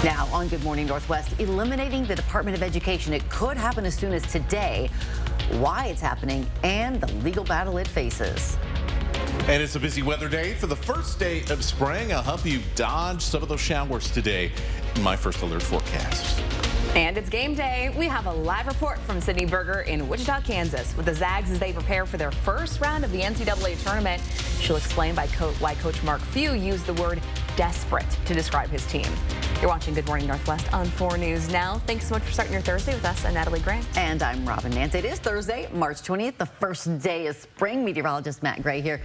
Now on Good Morning Northwest, eliminating the Department of Education. It could happen as soon as today, why it's happening, and the legal battle it faces. And it's a busy weather day for the first day of spring. I'll help you dodge some of those showers today in my first alert forecast. And it's game day. We have a live report from Sydney Berger in Wichita, Kansas, with the Zags as they prepare for their first round of the NCAA tournament. She'll explain why Coach Mark Few used the word desperate to describe his team. You're watching Good Morning Northwest on 4 News Now. Thanks so much for starting your Thursday with us. I'm Natalie Grant. And I'm Robin Nance. It is Thursday, March 20th, the first day of spring. Meteorologist Matt Gray here,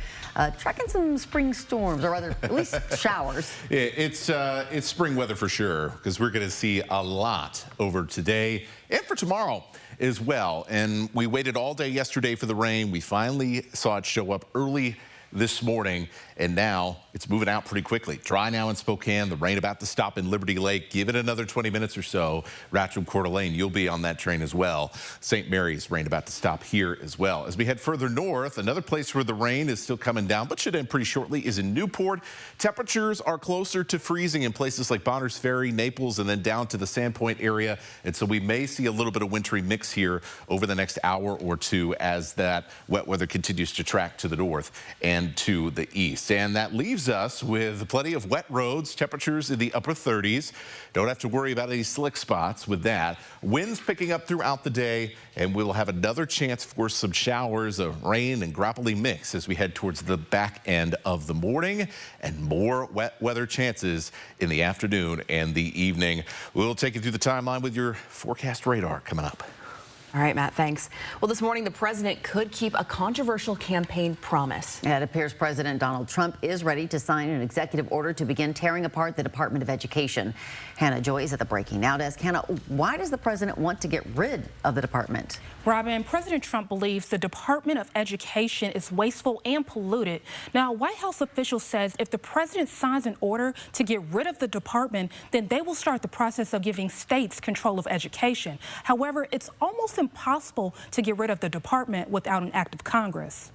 tracking some spring storms, or rather, at least showers. It's spring weather for sure, because we're going to see a lot over today and for tomorrow as well. And we waited all day yesterday for the rain. We finally saw it show up early this morning, and now it's moving out pretty quickly. Dry now in Spokane, the rain about to stop in Liberty Lake. Give it another 20 minutes or so. Ratcham, Coeur d'Alene, you'll be on that train as well. St. Mary's, rain about to stop here as well. As we head further north, another place where the rain is still coming down, but should end pretty shortly, is in Newport. Temperatures are closer to freezing in places like Bonners Ferry, Naples, and then down to the Sandpoint area. And so we may see a little bit of wintry mix here over the next hour or two as that wet weather continues to track to the north and to the east. And that leaves us with plenty of wet roads, temperatures in the upper 30s. Don't have to worry about any slick spots with that. Winds picking up throughout the day, and we'll have another chance for some showers of rain and grappling mix as we head towards the back end of the morning, and more wet weather chances in the afternoon and the evening. We'll take you through the timeline with your forecast radar coming up. All right, Matt, thanks. Well, this morning, the president could keep a controversial campaign promise. It appears President Donald Trump is ready to sign an executive order to begin tearing apart the Department of Education. Hannah Joy is at the Breaking Now desk. Hannah, why does the president want to get rid of the department? Robin, President Trump believes the Department of Education is wasteful and polluted. Now, White House official says if the president signs an order to get rid of the department, then they will start the process of giving states control of education. However, it's almost impossible to get rid of the department without an act of Congress.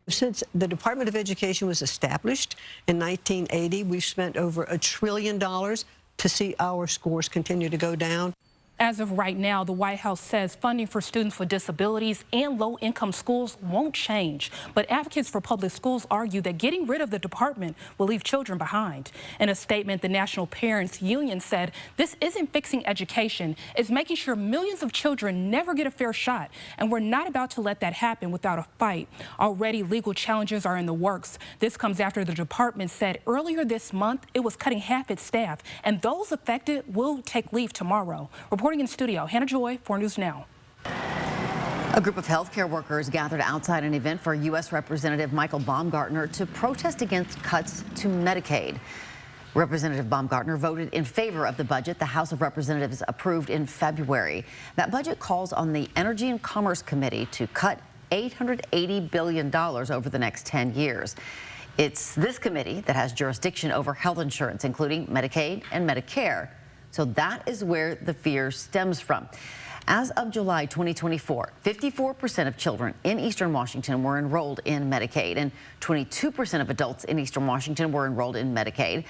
Since the Department of Education was established in 1980, we've spent over $1 trillion to see our scores continue to go down. As of right now, the White House says funding for students with disabilities and low-income schools won't change. But advocates for public schools argue that getting rid of the department will leave children behind. In a statement, the National Parents Union said this isn't fixing education, it's making sure millions of children never get a fair shot. And we're not about to let that happen without a fight. Already, legal challenges are in the works. This comes after the department said earlier this month it was cutting half its staff, and those affected will take leave tomorrow. Reporting in studio, Hannah Joy, 4 News Now. A group of healthcare workers gathered outside an event for U.S. Representative Michael Baumgartner to protest against cuts to Medicaid. Representative Baumgartner voted in favor of the budget the House of Representatives approved in February. That budget calls on the Energy and Commerce Committee to cut $880 billion over the next 10 years. It's this committee that has jurisdiction over health insurance, including Medicaid and Medicare. So that is where the fear stems from. As of July 2024, 54% of children in Eastern Washington were enrolled in Medicaid, and 22% of adults in Eastern Washington were enrolled in Medicaid.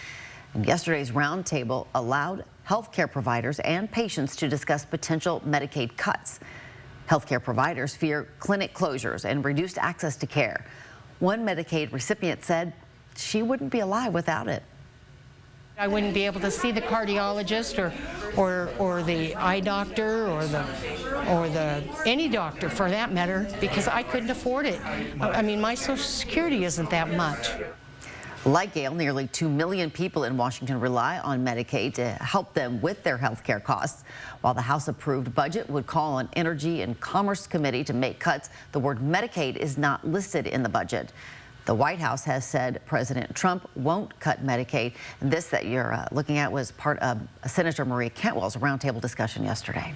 And yesterday's roundtable allowed healthcare providers and patients to discuss potential Medicaid cuts. Healthcare providers fear clinic closures and reduced access to care. One Medicaid recipient said she wouldn't be alive without it. I wouldn't be able to see the cardiologist or the eye doctor or the any doctor for that matter, because I couldn't afford it. I mean, my Social Security isn't that much. Like Gail, nearly 2 million people in Washington rely on Medicaid to help them with their health care costs. While the House-approved budget would call on Energy and Commerce Committee to make cuts, the word Medicaid is not listed in the budget. The White House has said President Trump won't cut Medicaid. And this that you're looking at was part of Senator Maria Cantwell's roundtable discussion yesterday.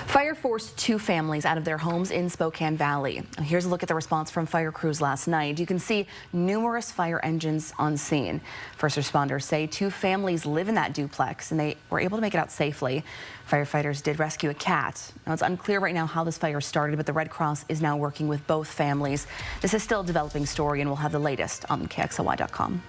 Fire forced 2 families out of their homes in Spokane Valley. Here's a look at the response from fire crews last night. You can see numerous fire engines on scene. First responders say 2 families live in that duplex, and they were able to make it out safely. Firefighters did rescue a cat. Now, it's unclear right now how this fire started, but the Red Cross is now working with both families. This is still a developing story, and we'll have the latest on KXLY.com.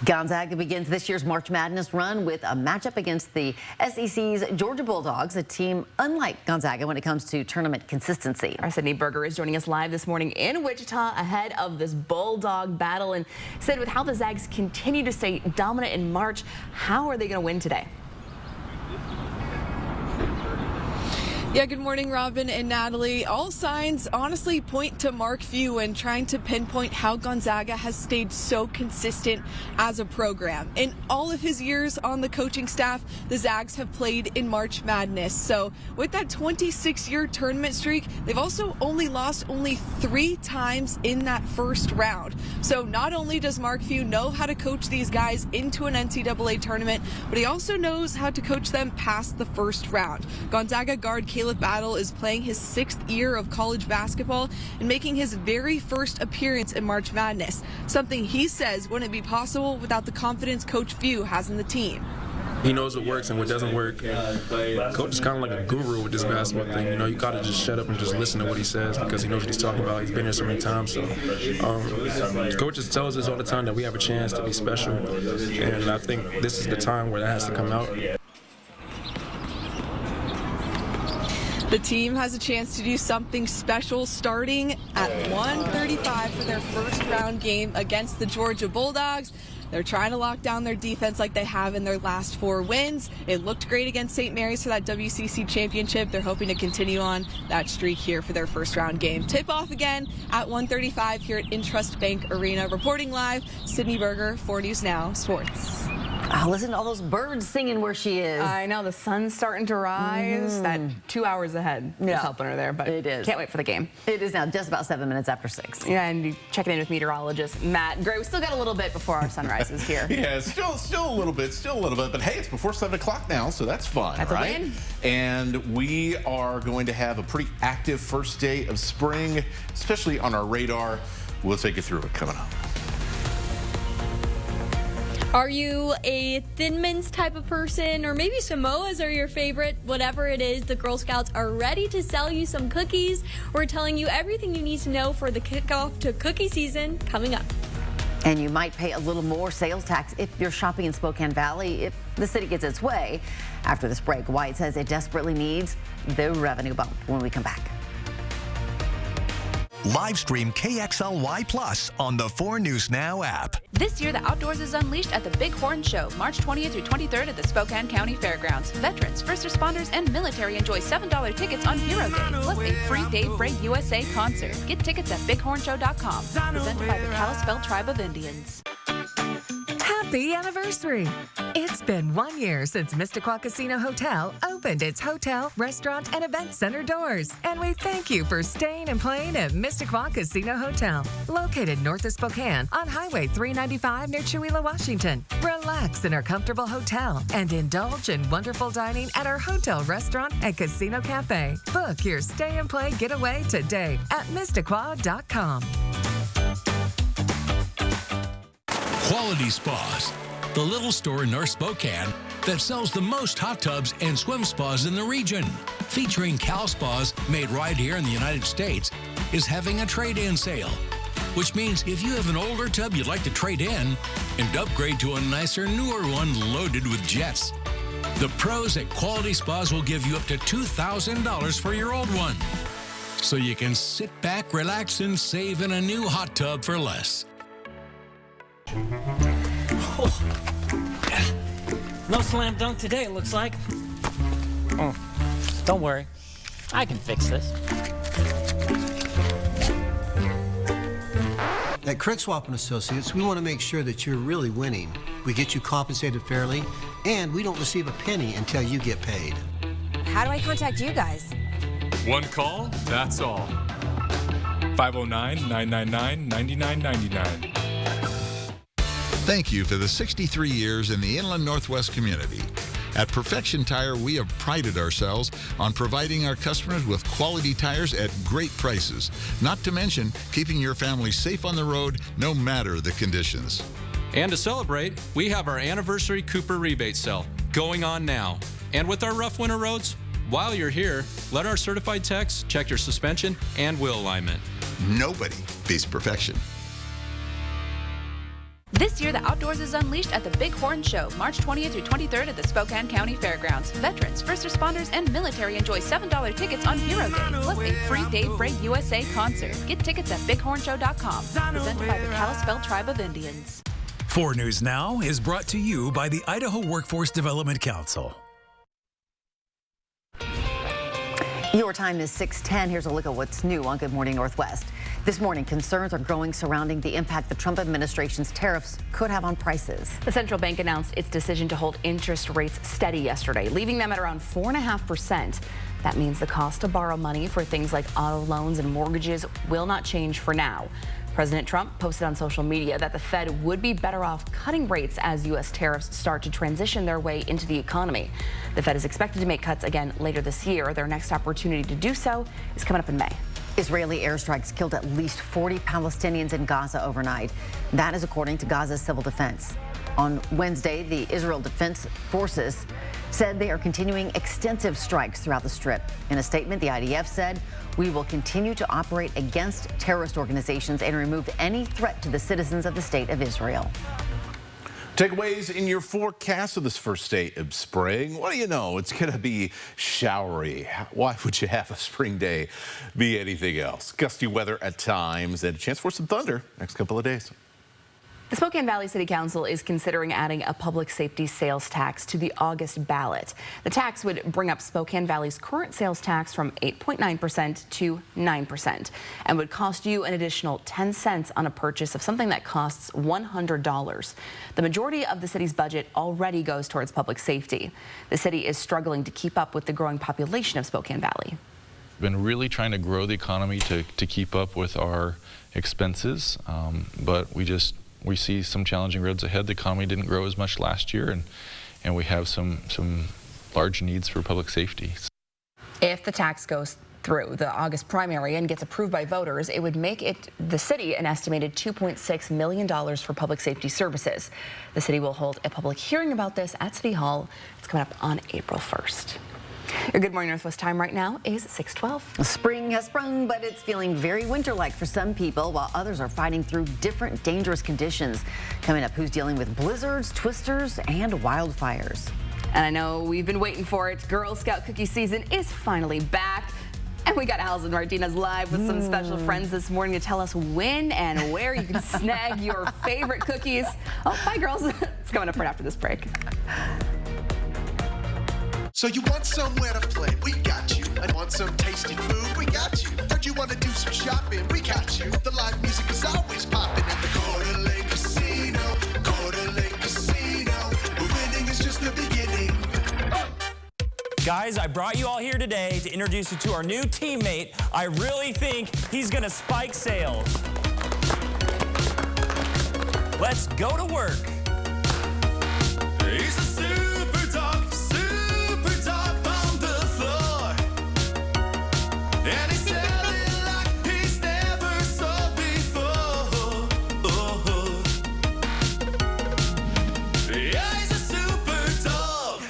Gonzaga begins this year's March Madness run with a matchup against the SEC's Georgia Bulldogs, a team unlike Gonzaga when it comes to tournament consistency. Our Sydney Berger is joining us live this morning in Wichita ahead of this Bulldog battle. And Sid, with how the Zags continue to stay dominant in March, how are they going to win today? Yeah, good morning, Robin and Natalie. All signs honestly point to Mark Few and trying to pinpoint how Gonzaga has stayed so consistent as a program. In all of his years on the coaching staff, the Zags have played in March Madness. So with that 26-year tournament streak, they've also only lost 3 times in that first round. So not only does Mark Few know how to coach these guys into an NCAA tournament, but he also knows how to coach them past the first round. Gonzaga guard Caleb Battle is playing his 6th year of college basketball and making his very first appearance in March Madness, something he says wouldn't be possible without the confidence Coach Few has in the team. He knows what works and what doesn't work. Coach is kind of like a guru with this basketball thing. You know, you got to just shut up and just listen to what he says because he knows what he's talking about. He's been here so many times. So, Coach just tells us all the time that we have a chance to be special, and I think this is the time where that has to come out. The team has a chance to do something special starting at 1:35 for their first round game against the Georgia Bulldogs. They're trying to lock down their defense like they have in their last 4 wins. It looked great against St. Mary's for that WCC championship. They're hoping to continue on that streak here for their first round game. Tip off again at 1:35 here at Intrust Bank Arena. Reporting live, Sydney Berger, 4 News Now Sports. Oh, listen to all those birds singing where she is. I know, the sun's starting to rise. That 2 hours ahead is helping her there, but it is. Can't wait for the game. It is now just about 7 minutes after 6. Yeah, and checking in with meteorologist Matt Gray. We still got a little bit before our sunrise is here. Yeah, still a little bit. But hey, it's before 7 o'clock now, so that's fun, That's right? a win. And we are going to have a pretty active first day of spring, especially on our radar. We'll take you through it coming up. Are you a Thin Mints type of person, or maybe Samoas are your favorite? Whatever it is, the Girl Scouts are ready to sell you some cookies. We're telling you everything you need to know for the kickoff to cookie season coming up. And you might pay a little more sales tax if you're shopping in Spokane Valley if the city gets its way. After this break, White says it desperately needs the revenue bump when we come back. Live stream KXLY Plus on the 4 News Now app. This year, the outdoors is unleashed at the Big Horn Show, March 20th through 23rd at the Spokane County Fairgrounds. Veterans, first responders, and military enjoy $7 tickets on Hero Day, plus a free Dave Bray USA concert. Get tickets at bighornshow.com. Presented by the Kalispel Tribe of Indians. Happy anniversary! It's been 1 year since Mistaqua Casino Hotel opened its hotel, restaurant, and event center doors. And we thank you for staying and playing at Mistaqua Casino Hotel, located north of Spokane on Highway 395 near Chewelah, Washington. Relax in our comfortable hotel and indulge in wonderful dining at our hotel, restaurant, and casino cafe. Book your stay and play getaway today at Mistaqua.com. Quality Spas, the little store in North Spokane that sells the most hot tubs and swim spas in the region. Featuring Cal Spas made right here in the United States, is having a trade-in sale, which means if you have an older tub you'd like to trade in and upgrade to a nicer, newer one loaded with jets, the pros at Quality Spas will give you up to $2,000 for your old one. So you can sit back, relax, and save in a new hot tub for less. Oh. No slam dunk today, it looks like. Oh, don't worry. I can fix this. At Craig Swap & Associates, we want to make sure that you're really winning. We get you compensated fairly, and we don't receive a penny until you get paid. How do I contact you guys? One call, that's all. 509-999-9999. Thank you for the 63 years in the Inland Northwest community. At Perfection Tire, we have prided ourselves on providing our customers with quality tires at great prices, not to mention keeping your family safe on the road no matter the conditions. And to celebrate, we have our anniversary Cooper rebate sale going on now. And with our rough winter roads, while you're here, let our certified techs check your suspension and wheel alignment. Nobody beats perfection. This year, the outdoors is unleashed at the Big Horn Show, March 20th through 23rd at the Spokane County Fairgrounds. Veterans, first responders, and military enjoy $7 tickets on Hero Day, plus a free Dave Bray USA concert. Get tickets at bighornshow.com. Presented by the Kalispel Tribe of Indians. 4 News Now is brought to you by the Idaho Workforce Development Council. Your time is 6:10. Here's a look at what's new on Good Morning Northwest. This morning, concerns are growing surrounding the impact the Trump administration's tariffs could have on prices. The central bank announced its decision to hold interest rates steady yesterday, leaving them at around 4.5%. That means the cost to borrow money for things like auto loans and mortgages will not change for now. President Trump posted on social media that the Fed would be better off cutting rates as U.S. tariffs start to transition their way into the economy. The Fed is expected to make cuts again later this year. Their next opportunity to do so is coming up in May. Israeli airstrikes killed at least 40 Palestinians in Gaza overnight. That is according to Gaza's civil defense. On Wednesday, the Israel Defense Forces said they are continuing extensive strikes throughout the Strip. In a statement, the IDF said, "We will continue to operate against terrorist organizations and remove any threat to the citizens of the State of Israel." Takeaways in your forecast of this first day of spring. What do you know? It's going to be showery. Why would you have a spring day be anything else? Gusty weather at times and a chance for some thunder next couple of days. The Spokane Valley City Council is considering adding a public safety sales tax to the August ballot. The tax would bring up Spokane Valley's current sales tax from 8.9% to 9% and would cost you an additional 10 cents on a purchase of something that costs $100. The majority of the city's budget already goes towards public safety. The city is struggling to keep up with the growing population of Spokane Valley. We've been really trying to grow the economy to keep up with our expenses, but we see some challenging roads ahead. The economy didn't grow as much last year, and we have some large needs for public safety. If the tax goes through the August primary and gets approved by voters, it would make the city an estimated $2.6 million for public safety services. The city will hold a public hearing about this at City Hall. It's coming up on April 1st. Your Good Morning Northwest time right now is 6:12. Spring has sprung, but it's feeling very winter-like for some people, while others are fighting through different dangerous conditions. Coming up, who's dealing with blizzards, twisters, and wildfires? And I know we've been waiting for it. Girl Scout cookie season is finally back. And we got Allison Martinez live with some special friends this morning to tell us when and where you can snag your favorite cookies. Oh, bye, girls. It's coming up right after this break. So you want somewhere to play? We got you. I want some tasty food? We got you. Heard you want to do some shopping? We got you. The live music is always popping at the Coeur d'Alene Casino. Coeur d'Alene Casino. Where winning is just the beginning. Guys, I brought you all here today to introduce you to our new teammate. I really think he's gonna spike sales. Let's go to work. He's a super dog on the floor. And he's selling like he's never sold before. Yeah, he's a super dog.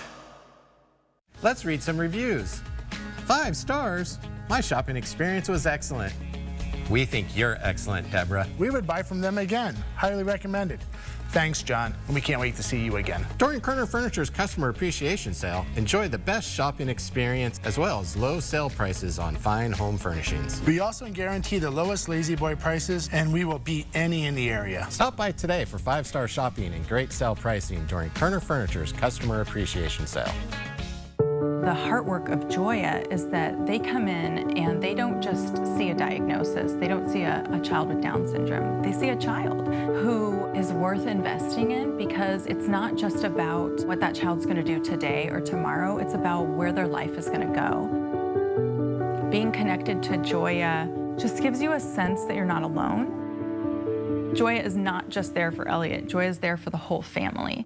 Let's read some reviews. 5 stars. My shopping experience was excellent. We think you're excellent, Deborah. We would buy from them again. Highly recommended. Thanks, John, and we can't wait to see you again. During Kerner Furniture's Customer Appreciation Sale, enjoy the best shopping experience as well as low sale prices on fine home furnishings. We also guarantee the lowest Lazy Boy prices, and we will beat any in the area. Stop by today for 5-star shopping and great sale pricing during Kerner Furniture's Customer Appreciation Sale. The heart work of Joya is that they come in and they don't just see a diagnosis. They don't see a child with Down syndrome. They see a child who is worth investing in, because it's not just about what that child's going to do today or tomorrow. It's about where their life is going to go. Being connected to Joya just gives you a sense that you're not alone. Joya is not just there for Elliot. Joya is there for the whole family.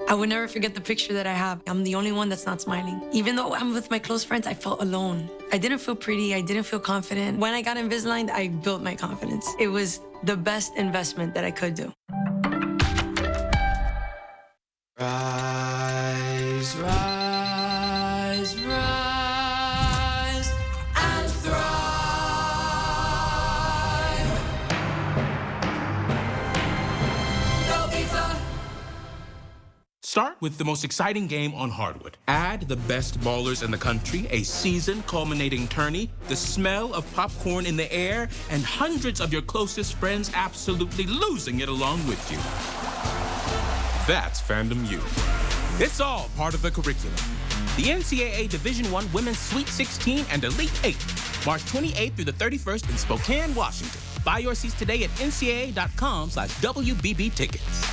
I would never forget the picture that I have. I'm the only one that's not smiling. Even though I'm with my close friends, I felt alone. I didn't feel pretty. I didn't feel confident. When I got Invisalign, I built my confidence. It was the best investment that I could do. Rise, rise, rise, and thrive. Start with the most exciting game on hardwood. Add the best ballers in the country, a seasoned culminating tourney, the smell of popcorn in the air, and hundreds of your closest friends absolutely losing it along with you. That's Fandom U. It's all part of the curriculum. The NCAA Division I Women's Sweet 16 and Elite 8, March 28th through the 31st in Spokane, Washington. Buy your seats today at ncaa.com/WBB tickets.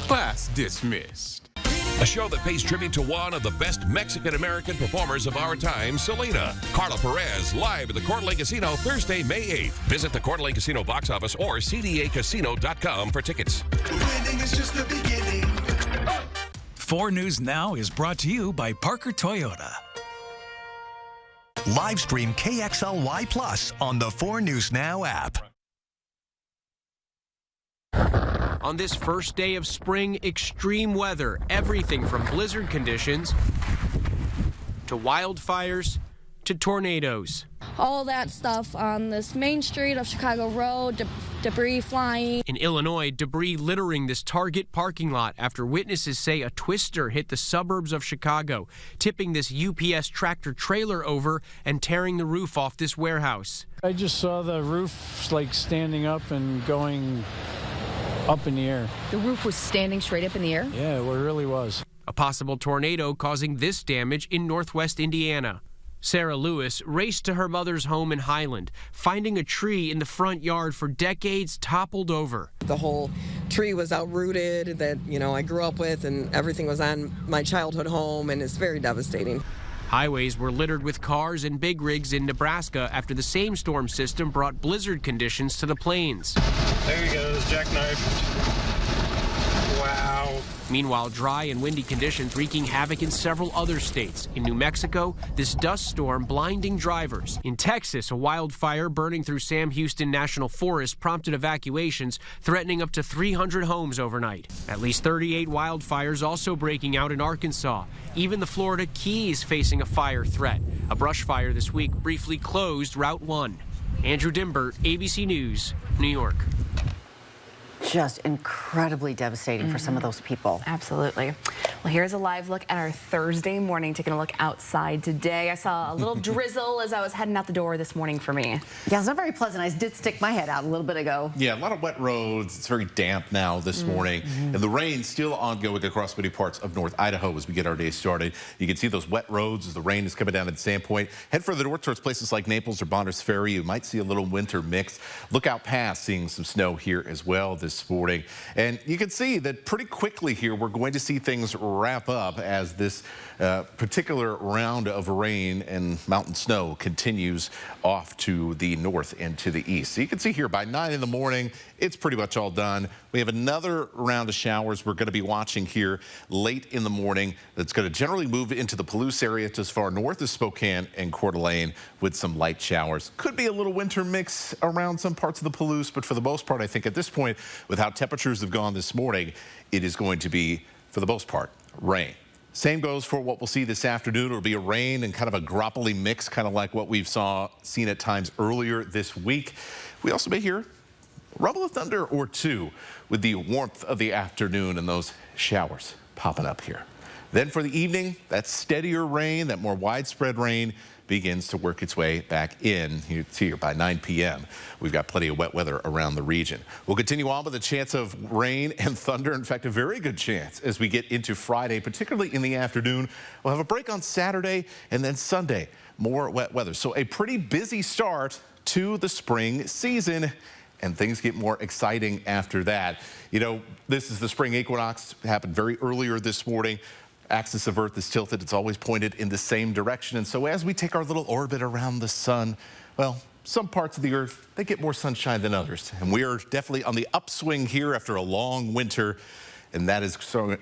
Class dismissed. A show that pays tribute to one of the best Mexican-American performers of our time, Selena. Carla Perez, live at the Coeur d'Alene Casino Thursday, May 8th. Visit the Coeur d'Alene Casino box office or cdacasino.com for tickets. Winning is just the beginning. 4 News Now is brought to you by Parker Toyota. Live stream KXLY Plus on the 4 News Now app. On this first day of spring, extreme weather, everything from blizzard conditions to wildfires to tornadoes. All that stuff on this main street of Chicago Road, debris flying. In Illinois, debris littering this Target parking lot after witnesses say a twister hit the suburbs of Chicago, tipping this UPS tractor trailer over and tearing the roof off this warehouse. I just saw the roof like standing up and going up in the air. The roof was standing straight up in the air? Yeah, it really was. A possible tornado causing this damage in northwest Indiana. Sarah Lewis raced to her mother's home in Highland, finding a tree in the front yard for decades toppled over. The whole tree was uprooted that, I grew up with, and everything was on my childhood home, and it's very devastating. Highways were littered with cars and big rigs in Nebraska after the same storm system brought blizzard conditions to the plains. There he goes, jackknifed. Wow. Meanwhile, dry and windy conditions wreaking havoc in several other states. In New Mexico, this dust storm blinding drivers. In Texas, a wildfire burning through Sam Houston National Forest prompted evacuations, threatening up to 300 homes overnight. At least 38 wildfires also breaking out in Arkansas. Even the Florida Keys facing a fire threat. A brush fire this week briefly closed Route 1. Andrew Dimbert, ABC News, New York. Just incredibly devastating for some of those people. Absolutely. Well, here's a live look at our Thursday morning, taking a look outside today. I saw a little drizzle as I was heading out the door this morning for me. Yeah, it's not very pleasant. I did stick my head out a little bit ago. Yeah, a lot of wet roads. It's very damp now this morning. And the rain still ongoing across many parts of North Idaho as we get our day started. You can see those wet roads as the rain is coming down at Sandpoint. Head further north towards places like Naples or Bonners Ferry. You might see a little winter mix. Look out past, seeing some snow here as well this morning. And you can see that pretty quickly here we're going to see things wrap up as this particular round of rain and mountain snow continues off to the north and to the east. So you can see here by 9 in the morning, it's pretty much all done. We have another round of showers we're going to be watching here late in the morning that's going to generally move into the Palouse area to as far north as Spokane and Coeur d'Alene with some light showers. Could be a little winter mix around some parts of the Palouse, but for the most part, I think at this point, with how temperatures have gone this morning, it is going to be, for the most part, rain. Same goes for what we'll see this afternoon. It'll be a rain and kind of a graupel mix, kind of like what we've seen at times earlier this week. We also may hear a rumble of thunder or two with the warmth of the afternoon and those showers popping up here. Then for the evening, that steadier rain, that more widespread rain begins to work its way back in. You see here by 9 p.m. We've got plenty of wet weather around the region. We'll continue on with a chance of rain and thunder. In fact, a very good chance as we get into Friday, particularly in the afternoon. We'll have a break on Saturday and then Sunday, more wet weather. So a pretty busy start to the spring season. And things get more exciting after that. You know, this is the spring equinox. It happened very earlier this morning. Axis of Earth is tilted. It's always pointed in the same direction. And so as we take our little orbit around the sun, well, some parts of the Earth, they get more sunshine than others. And we are definitely on the upswing here after a long winter. And that is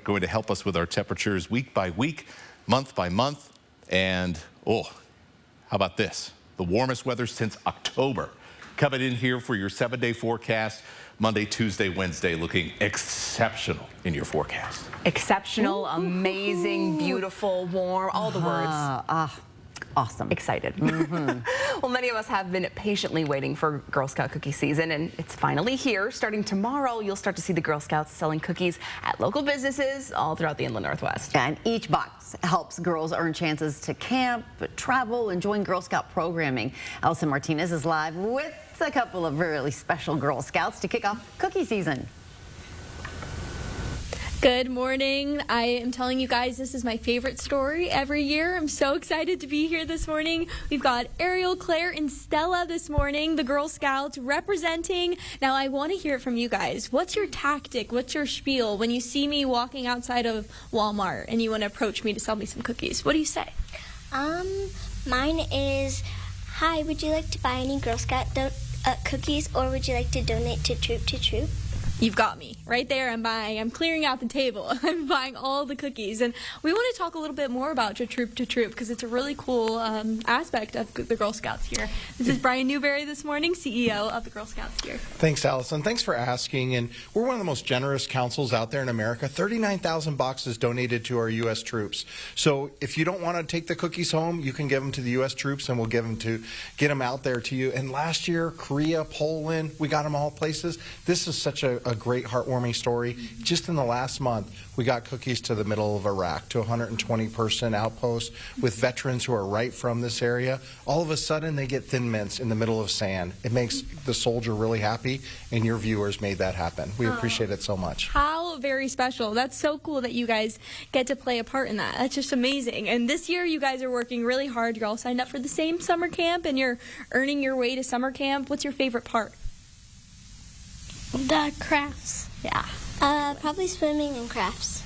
going to help us with our temperatures week by week, month by month. And, oh, how about this? The warmest weather since October. Coming in here for your 7-day forecast. Monday, Tuesday, Wednesday, looking exceptional in your forecast. Exceptional, amazing, beautiful, warm, all the words. awesome. Excited. Well, many of us have been patiently waiting for Girl Scout cookie season, and it's finally here. Starting tomorrow, you'll start to see the Girl Scouts selling cookies at local businesses all throughout the Inland Northwest. And each box helps girls earn chances to camp, travel, and join Girl Scout programming. Allison Martinez is live with a couple of really special Girl Scouts to kick off cookie season. Good morning. I am telling you guys this is my favorite story every year. I'm so excited to be here this morning. We've got Ariel, Claire, and Stella this morning, the Girl Scouts representing. Now, I want to hear it from you guys. What's your tactic? What's your spiel when you see me walking outside of Walmart and you want to approach me to sell me some cookies? What do you say? Mine is, hi, would you like to buy any Girl Scout cookies, or would you like to donate to Troop to Troop? You've got me. Right there, I'm clearing out the table. I'm buying all the cookies. And we want to talk a little bit more about Troop to Troop because it's a really cool aspect of the Girl Scouts here. This is Brian Newberry this morning, CEO of the Girl Scouts here. Thanks, Allison. Thanks for asking. And we're one of the most generous councils out there in America. 39,000 boxes donated to our U.S. troops. So if you don't want to take the cookies home, you can give them to the U.S. troops and we'll get them out there to you. And last year, Korea, Poland, we got them all places. This is such a great heartwarming story. Just in the last month, we got cookies to the middle of Iraq, to a 120-person outpost with veterans who are right from this area. All of a sudden, they get Thin Mints in the middle of sand. It makes the soldier really happy, and your viewers made that happen. We appreciate it so much. How very special. That's so cool that you guys get to play a part in that. That's just amazing. And this year, you guys are working really hard. You're all signed up for the same summer camp, and you're earning your way to summer camp. What's your favorite part? The crafts. Yeah. Probably swimming and crafts.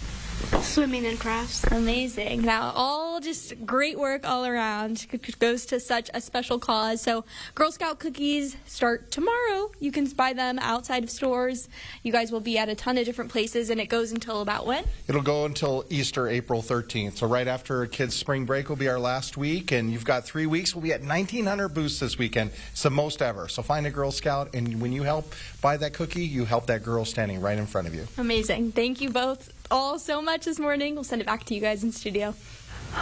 Swimming and crafts. Amazing. Now, all just great work all around. It goes to such a special cause. So, Girl Scout cookies start tomorrow. You can buy them outside of stores. You guys will be at a ton of different places, and it goes until about when? It'll go until Easter, April 13th. So right after kids' spring break will be our last week, and you've got 3 weeks. We'll be at 1,900 booths this weekend. It's the most ever. So find a Girl Scout, and when you help buy that cookie, you help that girl standing right in front of you. Amazing. Thank you both all so much this morning. We'll send it back to you guys in studio.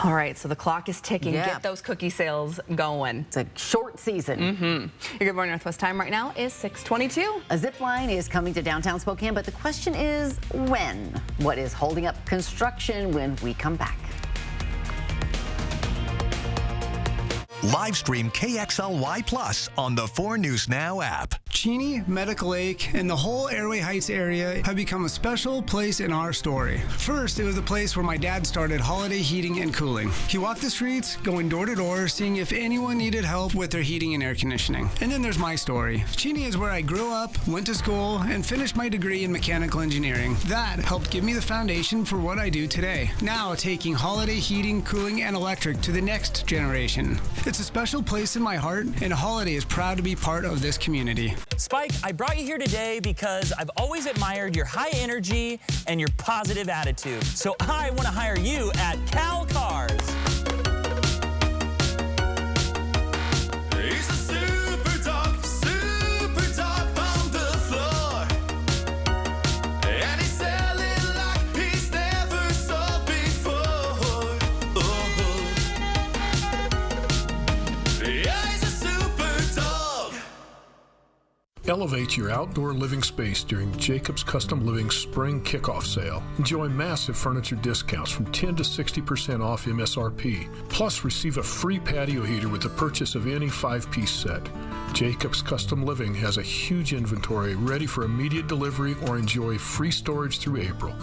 All right, so the clock is ticking. Yeah. Get those cookie sales going. It's a short season. Your Good Morning Northwest time right now is 6:22. A zip line is coming to downtown Spokane, but the question is when? What is holding up construction when we come back? Live stream KXLY Plus on the 4 News Now app. Cheney, Medical Lake, and the whole Airway Heights area have become a special place in our story. First, it was the place where my dad started Holiday Heating and Cooling. He walked the streets, going door to door, seeing if anyone needed help with their heating and air conditioning. And then there's my story. Cheney is where I grew up, went to school, and finished my degree in mechanical engineering. That helped give me the foundation for what I do today. Now, taking Holiday Heating, Cooling, and Electric to the next generation. It's a special place in my heart, and Holiday is proud to be part of this community. Spike, I brought you here today because I've always admired your high energy and your positive attitude. So I want to hire you at Cal Cars. He's a super dog on the floor. And he's selling like he's never sold before. Yeah, he's a super dog. Elevate your outdoor living space during Jacobs Custom Living Spring Kickoff Sale. Enjoy massive furniture discounts from 10 to 60% off MSRP. Plus, receive a free patio heater with the purchase of any 5-piece set. Jacobs Custom Living has a huge inventory ready for immediate delivery or enjoy free storage through April.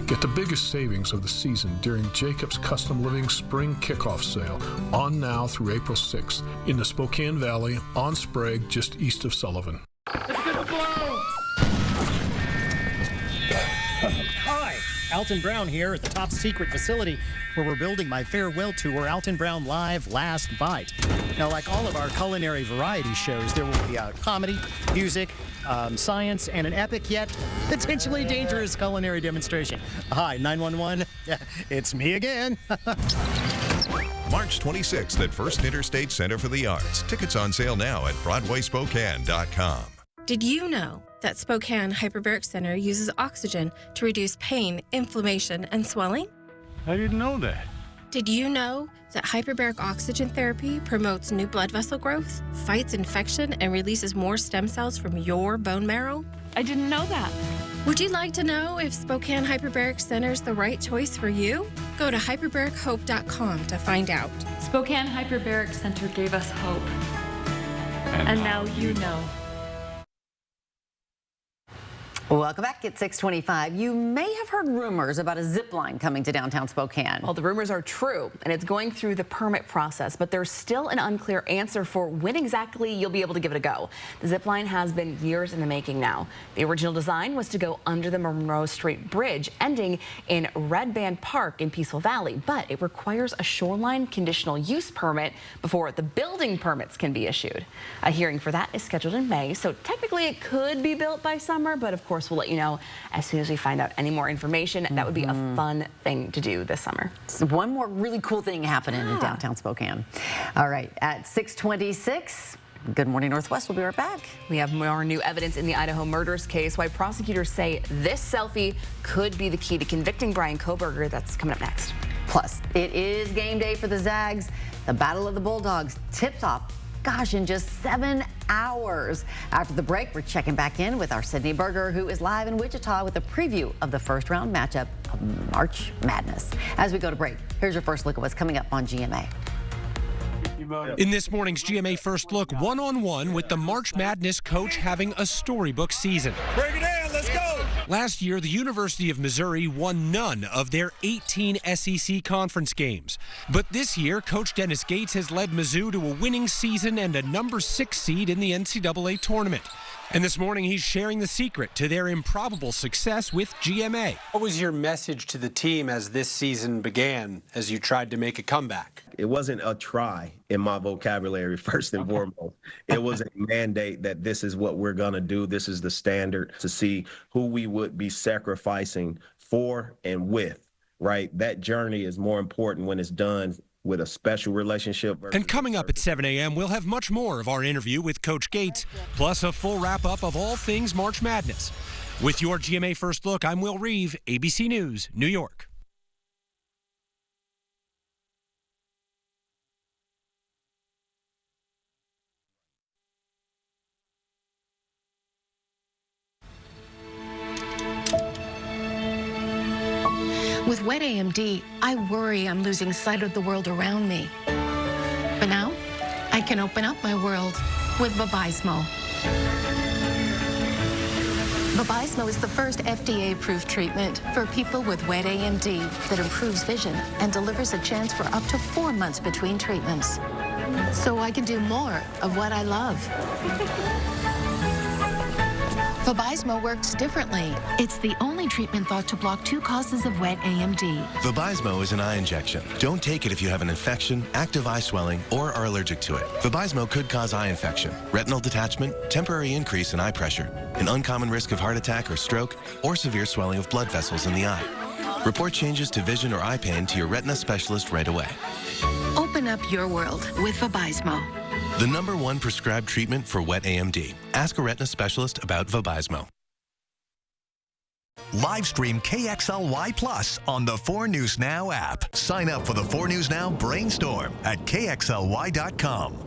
Get the biggest savings of the season during Jacobs Custom Living Spring Kickoff Sale on now through April 6th in the Spokane Valley on Sprague, just east of Sullivan. Hi, Alton Brown here at the top secret facility where we're building my farewell tour, Alton Brown Live Last Bite. Now, like all of our culinary variety shows, there will be comedy, music, science, and an epic yet potentially dangerous culinary demonstration. Hi, 911. It's me again. March 26th at First Interstate Center for the Arts. Tickets on sale now at BroadwaySpokane.com. Did you know that Spokane Hyperbaric Center uses oxygen to reduce pain, inflammation, and swelling? I didn't know that. Did you know that hyperbaric oxygen therapy promotes new blood vessel growth, fights infection, and releases more stem cells from your bone marrow? I didn't know that. Would you like to know if Spokane Hyperbaric Center is the right choice for you? Go to hyperbarichope.com to find out. Spokane Hyperbaric Center gave us hope. And now you know. Welcome back at 6:25. You may have heard rumors about a zip line coming to downtown Spokane. Well, the rumors are true, and it's going through the permit process, but there's still an unclear answer for when exactly you'll be able to give it a go. The zip line has been years in the making now. The original design was to go under the Monroe Street Bridge, ending in Red Band Park in Peaceful Valley, but it requires a shoreline conditional use permit before the building permits can be issued. A hearing for that is scheduled in May, so technically it could be built by summer, but of course we'll let you know as soon as we find out any more information. That would be a fun thing to do this summer. So one more really cool thing happening in downtown Spokane. All right, at 6:26, Good Morning Northwest. We'll be right back. We have more new evidence in the Idaho murders case, why prosecutors say this selfie could be the key to convicting Bryan Kohberger. That's coming up next. Plus, it is game day for the Zags. The Battle of the Bulldogs tipped off, gosh, in just 7 hours. After the break, we're checking back in with our Sydney Berger, who is live in Wichita with a preview of the first round matchup of March Madness. As we go to break, here's your first look at what's coming up on GMA. In this morning's GMA First Look, one-on-one with the March Madness coach having a storybook season. Break it down, let's go! Last year, the University of Missouri won none of their 18 SEC conference games. But this year, Coach Dennis Gates has led Mizzou to a winning season and a number 6 seed in the NCAA tournament. And this morning, he's sharing the secret to their improbable success with GMA. What was your message to the team as this season began, as you tried to make a comeback? It wasn't a try in my vocabulary, first and foremost. It was a mandate that this is what we're going to do. This is the standard, to see who we would be sacrificing for and with, right? That journey is more important when it's done with a special relationship. And coming up at 7 a.m., we'll have much more of our interview with Coach Gates, plus a full wrap-up of all things March Madness. With your GMA First Look, I'm Will Reeve, ABC News, New York. With wet AMD, I worry I'm losing sight of the world around me. But now, I can open up my world with Vabysmo. Vabysmo is the first FDA-approved treatment for people with wet AMD that improves vision and delivers a chance for up to 4 months between treatments. So I can do more of what I love. Vabysmo works differently. It's the only treatment thought to block 2 causes of wet AMD. Vabysmo is an eye injection. Don't take it if you have an infection, active eye swelling, or are allergic to it. Vabysmo could cause eye infection, retinal detachment, temporary increase in eye pressure, an uncommon risk of heart attack or stroke, or severe swelling of blood vessels in the eye. Report changes to vision or eye pain to your retina specialist right away. Open up your world with Vabysmo. The #1 prescribed treatment for wet AMD. Ask a retina specialist about Vabysmo. Live stream KXLY Plus on the 4 News Now app. Sign up for the 4 News Now Brainstorm at KXLY.com.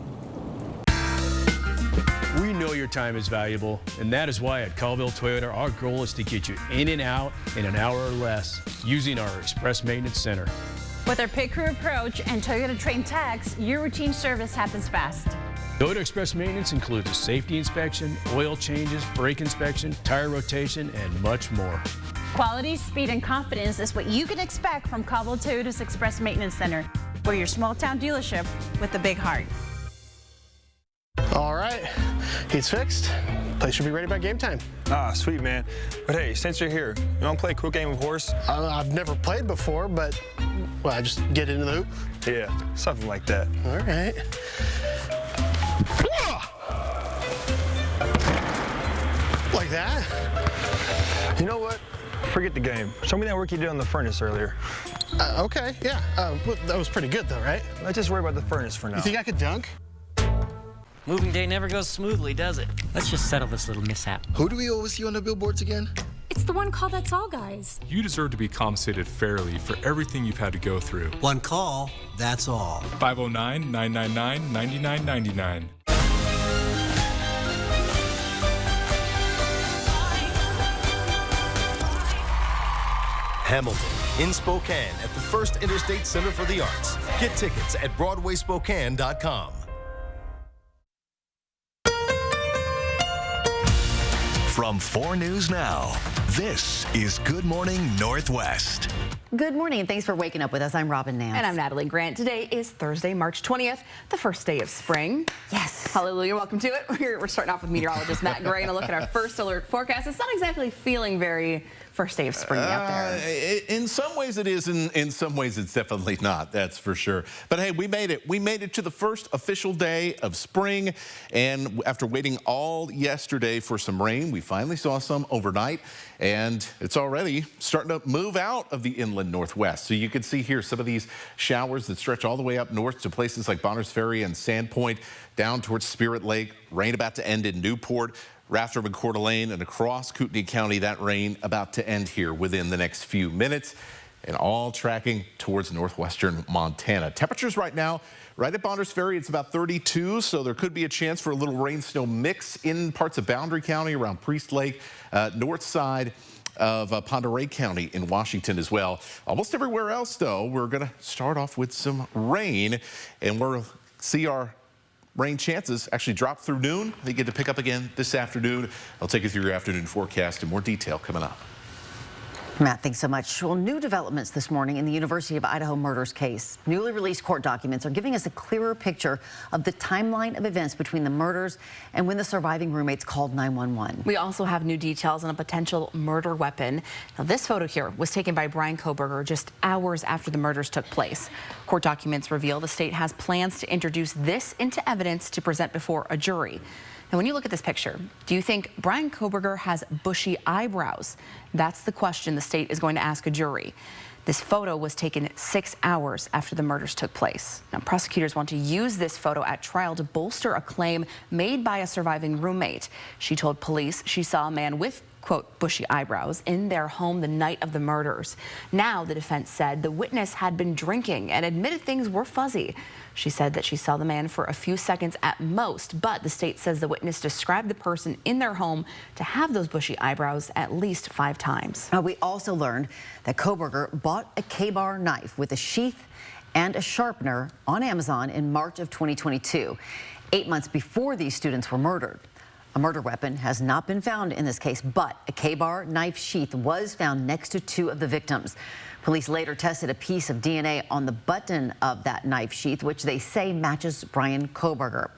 We know your time is valuable, and that is why at Colville Toyota, our goal is to get you in and out in an hour or less using our Express Maintenance Center. With our pit crew approach and Toyota trained techs, your routine service happens fast. Toyota Express Maintenance includes a safety inspection, oil changes, brake inspection, tire rotation, and much more. Quality, speed, and confidence is what you can expect from Caldwell Toyota's Express Maintenance Center. We're your small town dealership with a big heart. All right, he's fixed. Place should be ready by game time. Ah, sweet, man. But hey, since you're here, you want to play a quick game of horse? I've never played before, but well, I just get into the hoop. Yeah, something like that. All right. Like that? You know what? Forget the game. Show me that work you did on the furnace earlier. Okay, yeah. Well, that was pretty good, though, right? Let's just worry about the furnace for now. You think I could dunk? Moving day never goes smoothly, does it? Let's just settle this little mishap. Who do we always see on the billboards again? It's the One Call That's All, guys. You deserve to be compensated fairly for everything you've had to go through. One call, that's all. 509-999-9999. Hamilton in Spokane at the First Interstate Center for the Arts. Get tickets at BroadwaySpokane.com. From 4 News Now, this is Good Morning Northwest. Good morning, and thanks for waking up with us. I'm Robin Nance. And I'm Natalie Grant. Today is Thursday, March 20th, the first day of spring. Yes. Hallelujah. Welcome to it. We're starting off with meteorologist Matt Gray and a look at our first alert forecast. It's not exactly feeling very first day of spring out there. In some ways it is, in some ways it's definitely not, that's for sure. But hey, we made it. We made it to the first official day of spring, and after waiting all yesterday for some rain, we finally saw some overnight, and it's already starting to move out of the inland Northwest. So you can see here some of these showers that stretch all the way up north to places like Bonners Ferry and Sandpoint, down towards Spirit Lake. Rain about to end in Newport, Rathdrum and Coeur d'Alene, and across Kootenai County. That rain about to end here within the next few minutes, and all tracking towards northwestern Montana. Temperatures right now, right at Bonners Ferry, it's about 32, so there could be a chance for a little rain-snow mix in parts of Boundary County around Priest Lake, north side of Pend Oreille County in Washington as well. Almost everywhere else, though, we're going to start off with some rain, and we'll see our rain chances actually drop through noon. They get to pick up again this afternoon. I'll take you through your afternoon forecast in more detail coming up. Matt, thanks so much. Well, new developments this morning in the University of Idaho murders case. Newly released court documents are giving us a clearer picture of the timeline of events between the murders and when the surviving roommates called 911. We also have new details on a potential murder weapon. Now, this photo here was taken by Brian Koberger just hours after the murders took place. Court documents reveal the state has plans to introduce this into evidence to present before a jury. Now, when you look at this picture, do you think Brian Koberger has bushy eyebrows? That's the question the state is going to ask a jury. This photo was taken 6 hours after the murders took place. Now, prosecutors want to use this photo at trial to bolster a claim made by a surviving roommate. She told police she saw a man with, quote, bushy eyebrows in their home the night of the murders. Now, the defense said the witness had been drinking and admitted things were fuzzy. She said that she saw the man for a few seconds at most, but the state says the witness described the person in their home to have those bushy eyebrows at least 5 times. We also learned that Koberger bought a K-bar knife with a sheath and a sharpener on Amazon in March of 2022, 8 months before these students were murdered. A murder weapon has not been found in this case, but a K-bar knife sheath was found next to 2 of the victims. Police later tested a piece of DNA on the button of that knife sheath, which they say matches Brian Koberger.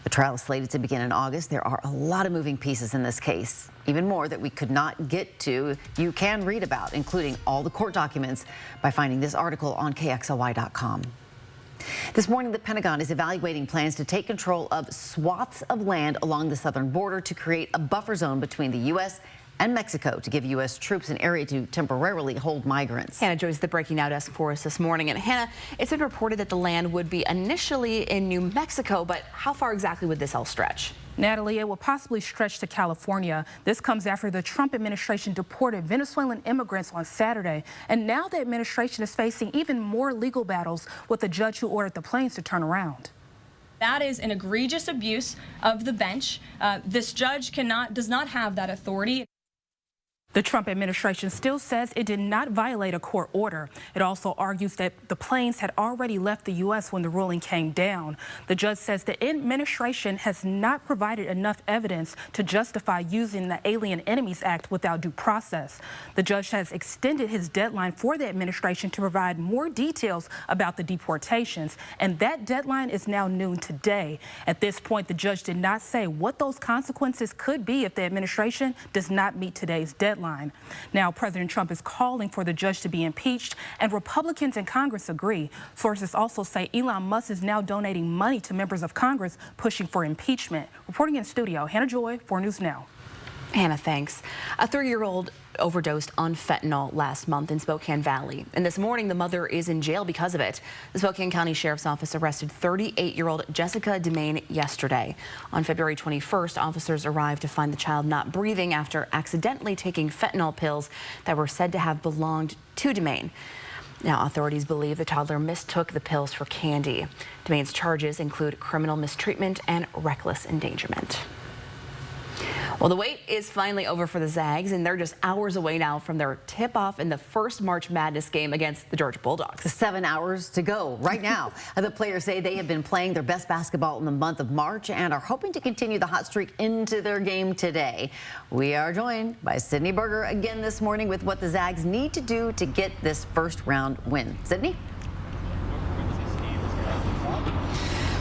The trial is slated to begin in August. There are a lot of moving pieces in this case, even more that we could not get to. You can read about, including all the court documents, by finding this article on KXLY.com. This morning, the Pentagon is evaluating plans to take control of swaths of land along the southern border to create a buffer zone between the U.S. and Mexico to give U.S. troops an area to temporarily hold migrants. Hannah joins the Breaking Now desk for us this morning. And Hannah, it's been reported that the land would be initially in New Mexico, but how far exactly would this all stretch? Natalie, it will possibly stretch to California. This comes after the Trump administration deported Venezuelan immigrants on Saturday. And now the administration is facing even more legal battles with the judge who ordered the planes to turn around. That is an egregious abuse of the bench. This judge does not have that authority. The Trump administration still says it did not violate a court order. It also argues that the planes had already left the U.S. when the ruling came down. The judge says the administration has not provided enough evidence to justify using the Alien Enemies Act without due process. The judge has extended his deadline for the administration to provide more details about the deportations, and that deadline is now noon today. At this point, the judge did not say what those consequences could be if the administration does not meet today's deadline. Now, President Trump is calling for the judge to be impeached, and Republicans in Congress agree. Sources also say Elon Musk is now donating money to members of Congress pushing for impeachment. Reporting in studio, Hannah Joy, 4 News Now. Hannah, thanks. A 3-year-old overdosed on fentanyl last month in Spokane Valley. And this morning, the mother is in jail because of it. The Spokane County Sheriff's Office arrested 38-year-old Jessica DeMaine yesterday. On February 21st, officers arrived to find the child not breathing after accidentally taking fentanyl pills that were said to have belonged to DeMaine. Now, authorities believe the toddler mistook the pills for candy. DeMaine's charges include criminal mistreatment and reckless endangerment. Well, the wait is finally over for the Zags, and they're just hours away now from their tip-off in the first March Madness game against the Georgia Bulldogs. 7 hours to go right now. The players say they have been playing their best basketball in the month of March and are hoping to continue the hot streak into their game today. We are joined by Sydney Berger again this morning with what the Zags need to do to get this first round win. Sydney?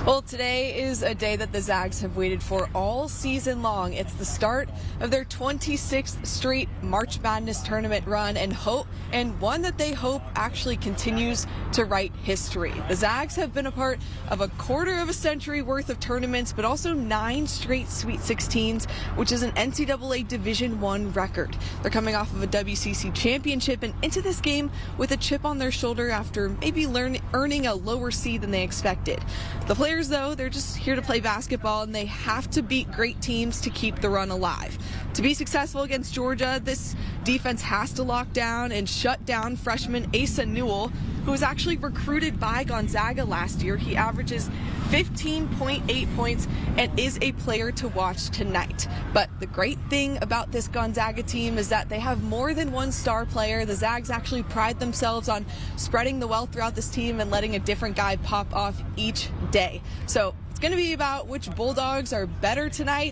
Well, today is a day that the Zags have waited for all season long. It's the start of their 26th straight March Madness tournament run and one that they hope actually continues to write history. The Zags have been a part of a quarter of a century worth of tournaments, but also 9 straight Sweet 16s, which is an NCAA Division I record. They're coming off of a WCC championship and into this game with a chip on their shoulder after maybe earning a lower seed than they expected. The players, though, they're just here to play basketball, and they have to beat great teams to keep the run alive. To be successful against Georgia, this defense has to lock down and shut down freshman Asa Newell, who was actually recruited by Gonzaga last year. He averages 15.8 points and is a player to watch tonight. But the great thing about this Gonzaga team is that they have more than one star player. The Zags actually pride themselves on spreading the wealth throughout this team and letting a different guy pop off each day. So it's going to be about which Bulldogs are better today,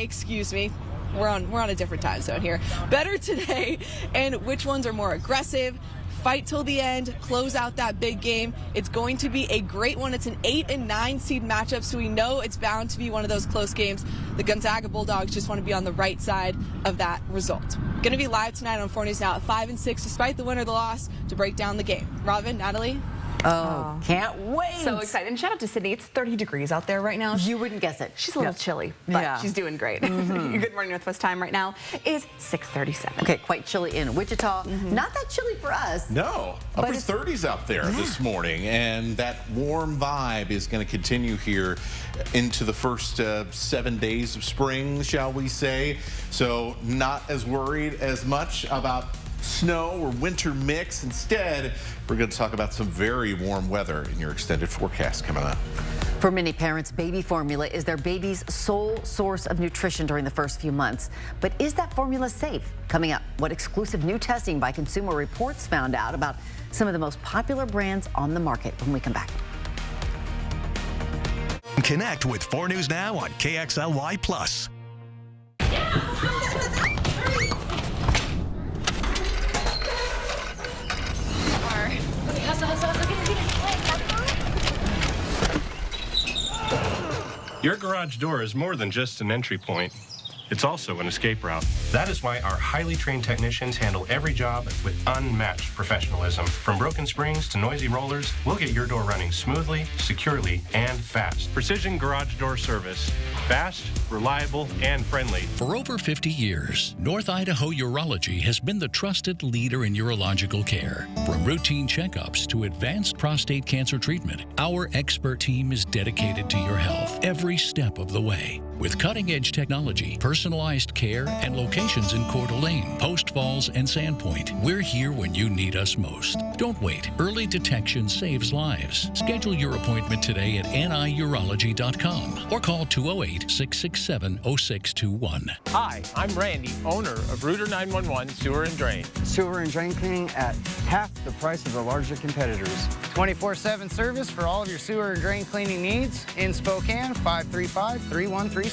excuse me. We're on a different time zone here. Better today, and which ones are more aggressive, fight till the end, close out that big game. It's going to be a great one. It's an 8 and 9 seed matchup, so we know it's bound to be one of those close games. The Gonzaga Bulldogs just want to be on the right side of that result. Going to be live tonight on 4 News Now at 5 and 6, despite the win or the loss, to break down the game. Robin, Natalie? Oh, can't wait. So excited. And shout out to Sydney. It's 30 degrees out there right now. You wouldn't guess it. She's a little chilly, but she's doing great. Good morning, Northwest time right now is 6:37. Okay, quite chilly in Wichita. Not that chilly for us. No, upper 30s out there this morning, and that warm vibe is going to continue here into the first 7 days of spring, shall we say. So not as worried as much about snow or winter mix. Instead, we're going to talk about some very warm weather in your extended forecast coming up. For many parents, baby formula is their baby's sole source of nutrition during the first few months. But is that formula safe? Coming up, what exclusive new testing by Consumer Reports found out about some of the most popular brands on the market when we come back. Connect with 4 News Now on KXLY+. Your garage door is more than just an entry point. It's also an escape route. That is why our highly trained technicians handle every job with unmatched professionalism. From broken springs to noisy rollers, we'll get your door running smoothly, securely, and fast. Precision Garage Door Service. Fast, reliable, and friendly. For over 50 years, North Idaho Urology has been the trusted leader in urological care. From routine checkups to advanced prostate cancer treatment, our expert team is dedicated to your health every step of the way. With cutting-edge technology, personalized care, and locations in Coeur d'Alene, Post Falls, and Sandpoint, we're here when you need us most. Don't wait. Early detection saves lives. Schedule your appointment today at niurology.com or call 208-667-0621. Hi, I'm Randy, owner of Rooter 911 Sewer and Drain. Sewer and drain cleaning at half the price of the larger competitors. 24/7 service for all of your sewer and drain cleaning needs in Spokane, 535-3136.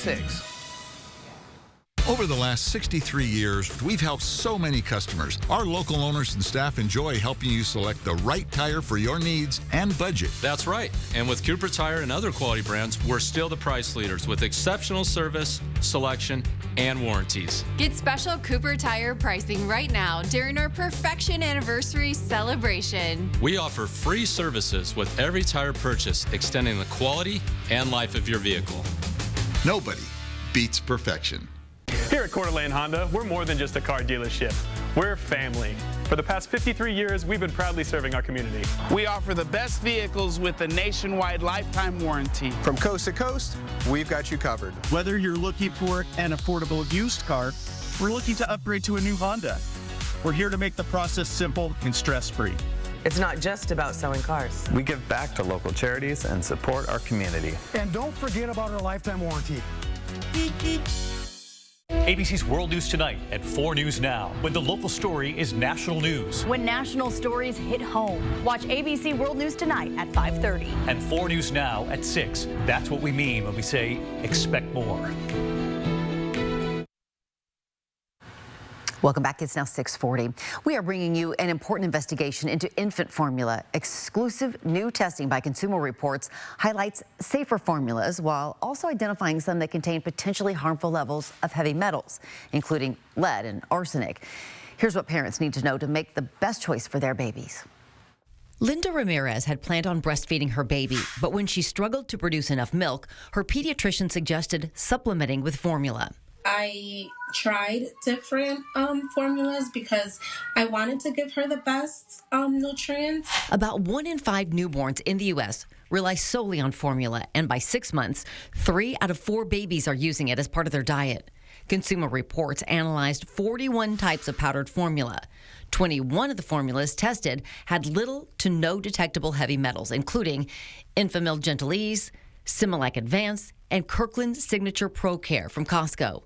Over the last 63 years, we've helped so many customers. Our local owners and staff enjoy helping you select the right tire for your needs and budget. That's right. And with Cooper Tire and other quality brands, we're still the price leaders with exceptional service, selection, and warranties. Get special Cooper Tire pricing right now during our Perfection Anniversary celebration. We offer free services with every tire purchase, extending the quality and life of your vehicle. Nobody beats perfection. Here at at Coeur d'Alene Honda, we're more than just a car dealership. We're family. For the past 53 years, we've been proudly serving our community. We offer the best vehicles with a nationwide lifetime warranty. From coast to coast, we've got you covered. Whether you're looking for an affordable used car, we're looking to upgrade to a new Honda. We're here to make the process simple and stress-free. It's not just about selling cars. We give back to local charities and support our community. And don't forget about our lifetime warranty. ABC's World News Tonight at 4 News Now, when the local story is national news. When national stories hit home. Watch ABC World News Tonight at 5:30. And 4 News Now at 6. That's what we mean when we say expect more. Welcome back. It's now 6:40. We are bringing you an important investigation into infant formula. Exclusive new testing by Consumer Reports highlights safer formulas while also identifying some that contain potentially harmful levels of heavy metals, including lead and arsenic. Here's what parents need to know to make the best choice for their babies. Linda Ramirez had planned on breastfeeding her baby, but when she struggled to produce enough milk, her pediatrician suggested supplementing with formula. I tried different formulas because I wanted to give her the best nutrients. About 1 in 5 newborns in the U.S. rely solely on formula, and by 6 months, 3 out of 4 babies are using it as part of their diet. Consumer Reports analyzed 41 types of powdered formula. 21 of the formulas tested had little to no detectable heavy metals, including Enfamil Gentle Ease, Similac Advance, and Kirkland Signature Pro Care from Costco.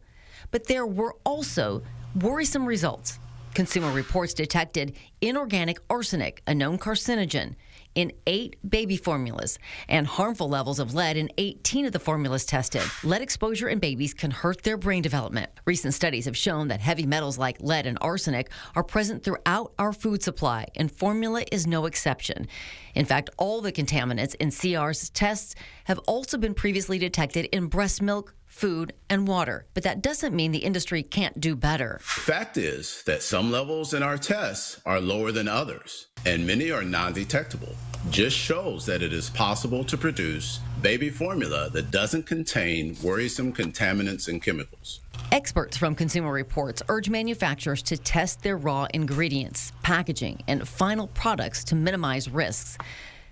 But there were also worrisome results. Consumer Reports detected inorganic arsenic, a known carcinogen, in 8 baby formulas and harmful levels of lead in 18 of the formulas tested. Lead exposure in babies can hurt their brain development. Recent studies have shown that heavy metals like lead and arsenic are present throughout our food supply, and formula is no exception. In fact, all the contaminants in CR's tests have also been previously detected in breast milk, food, and water. But that doesn't mean the industry can't do better. Fact is that some levels in our tests are lower than others, and many are non-detectable. Just shows that it is possible to produce baby formula that doesn't contain worrisome contaminants and chemicals. Experts from Consumer Reports urge manufacturers to test their raw ingredients, packaging, and final products to minimize risks.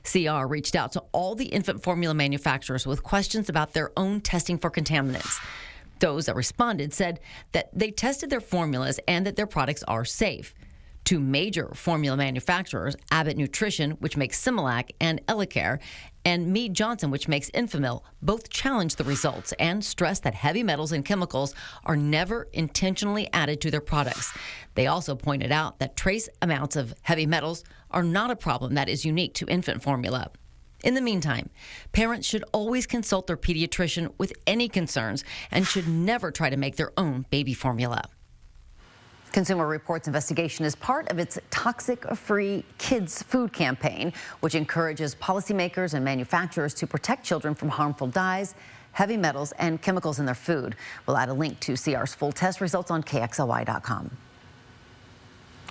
CR reached out to all the infant formula manufacturers with questions about their own testing for contaminants. Those that responded said that they tested their formulas and that their products are safe. 2 major formula manufacturers, Abbott Nutrition, which makes Similac, and Elecare, and Mead Johnson, which makes Enfamil, both challenged the results and stressed that heavy metals and chemicals are never intentionally added to their products. They also pointed out that trace amounts of heavy metals are not a problem that is unique to infant formula. In the meantime, parents should always consult their pediatrician with any concerns and should never try to make their own baby formula. Consumer Reports investigation is part of its Toxic-Free Kids Food campaign, which encourages policymakers and manufacturers to protect children from harmful dyes, heavy metals, and chemicals in their food. We'll add a link to CR's full test results on KXLY.com.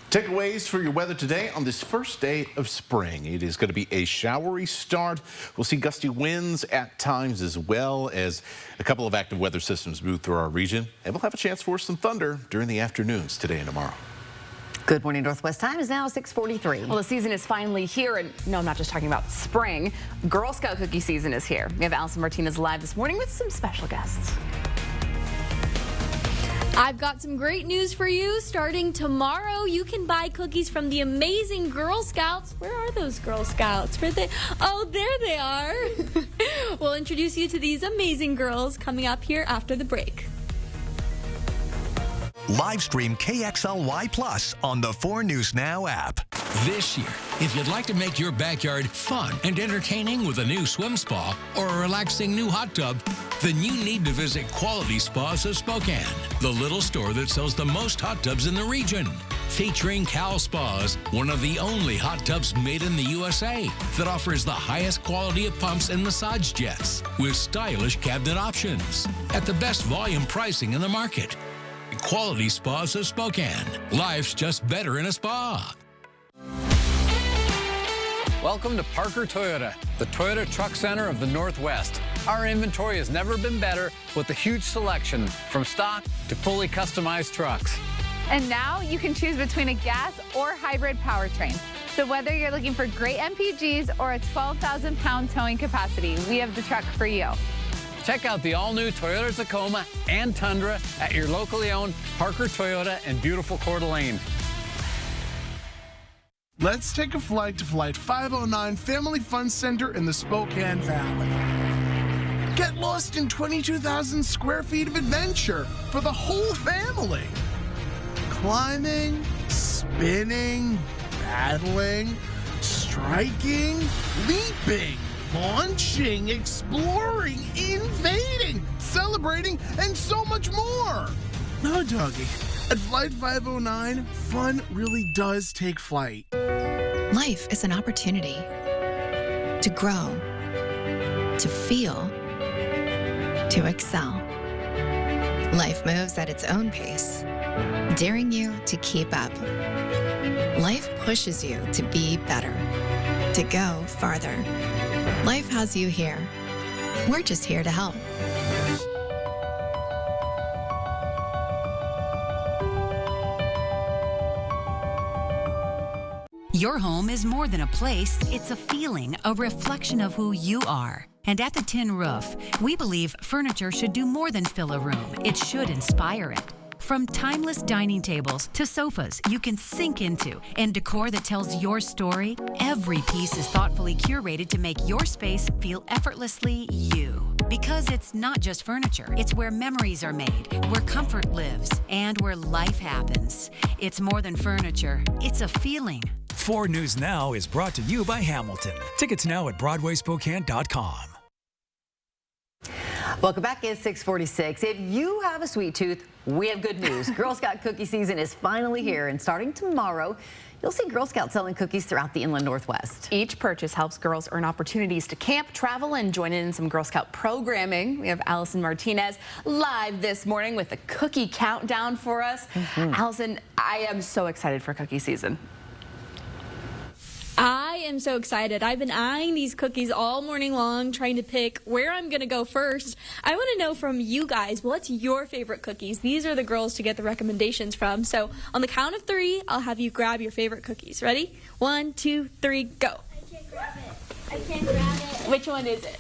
Takeaways for your weather today on this first day of spring. It is going to be a showery start. We'll see gusty winds at times, as well as a couple of active weather systems move through our region. And we'll have a chance for some thunder during the afternoons today and tomorrow. Good morning, Northwest. Time is now 6:43. Well, the season is finally here, and no, I'm not just talking about spring. Girl Scout cookie season is here. We have Allison Martinez live this morning with some special guests. I've got some great news for you. Starting tomorrow, you can buy cookies from the amazing Girl Scouts. Where are those Girl Scouts? Oh, there they are. We'll introduce you to these amazing girls coming up here after the break. Live stream KXLY Plus on the 4 News Now app. This year, if you'd like to make your backyard fun and entertaining with a new swim spa or a relaxing new hot tub, then you need to visit Quality Spas of Spokane, the little store that sells the most hot tubs in the region. Featuring Cal Spas, one of the only hot tubs made in the USA that offers the highest quality of pumps and massage jets with stylish cabinet options at the best volume pricing in the market. Quality Spas of Spokane. Life's just better in a spa. Welcome to Parker Toyota, the Toyota Truck Center of the Northwest. Our inventory has never been better with a huge selection from stock to fully customized trucks. And now you can choose between a gas or hybrid powertrain. So whether you're looking for great MPGs or a 12,000-pound towing capacity, we have the truck for you. Check out the all-new Toyota Tacoma and Tundra at your locally owned Parker Toyota in beautiful Coeur d'Alene. Let's take a flight to Flight 509 Family Fun Center in the Spokane Valley. Get lost in 22,000 square feet of adventure for the whole family. Climbing, spinning, battling, striking, leaping, launching, exploring, invading, celebrating, and so much more. No, doggy. At Flight 509, fun really does take flight. Life is an opportunity to grow, to feel, to excel. Life moves at its own pace, daring you to keep up. Life pushes you to be better, to go farther. Life has you here. We're just here to help. Your home is more than a place, it's a feeling, a reflection of who you are. And at the Tin Roof, we believe furniture should do more than fill a room. It should inspire it. From timeless dining tables to sofas you can sink into and decor that tells your story, every piece is thoughtfully curated to make your space feel effortlessly you. Because it's not just furniture, it's where memories are made, where comfort lives, and where life happens. It's more than furniture, it's a feeling. 4 News Now is brought to you by Hamilton. Tickets now at BroadwaySpokane.com. Welcome back. It's 6:46. If you have a sweet tooth, we have good news. Girl Scout cookie season is finally here, and starting tomorrow, you'll see Girl Scouts selling cookies throughout the inland Northwest. Each purchase helps girls earn opportunities to camp, travel, and join in some Girl Scout programming. We have Allison Martinez live this morning with a cookie countdown for us. Allison, I am so excited for cookie season. I am so excited. I've been eyeing these cookies all morning long, trying to pick where I'm going to go first. I want to know from you guys, what's your favorite cookies? These are the girls to get the recommendations from. So on the count of 3, I'll have you grab your favorite cookies. Ready? 1, 2, 3, go. I can't grab it. I can't grab it. Which one is it?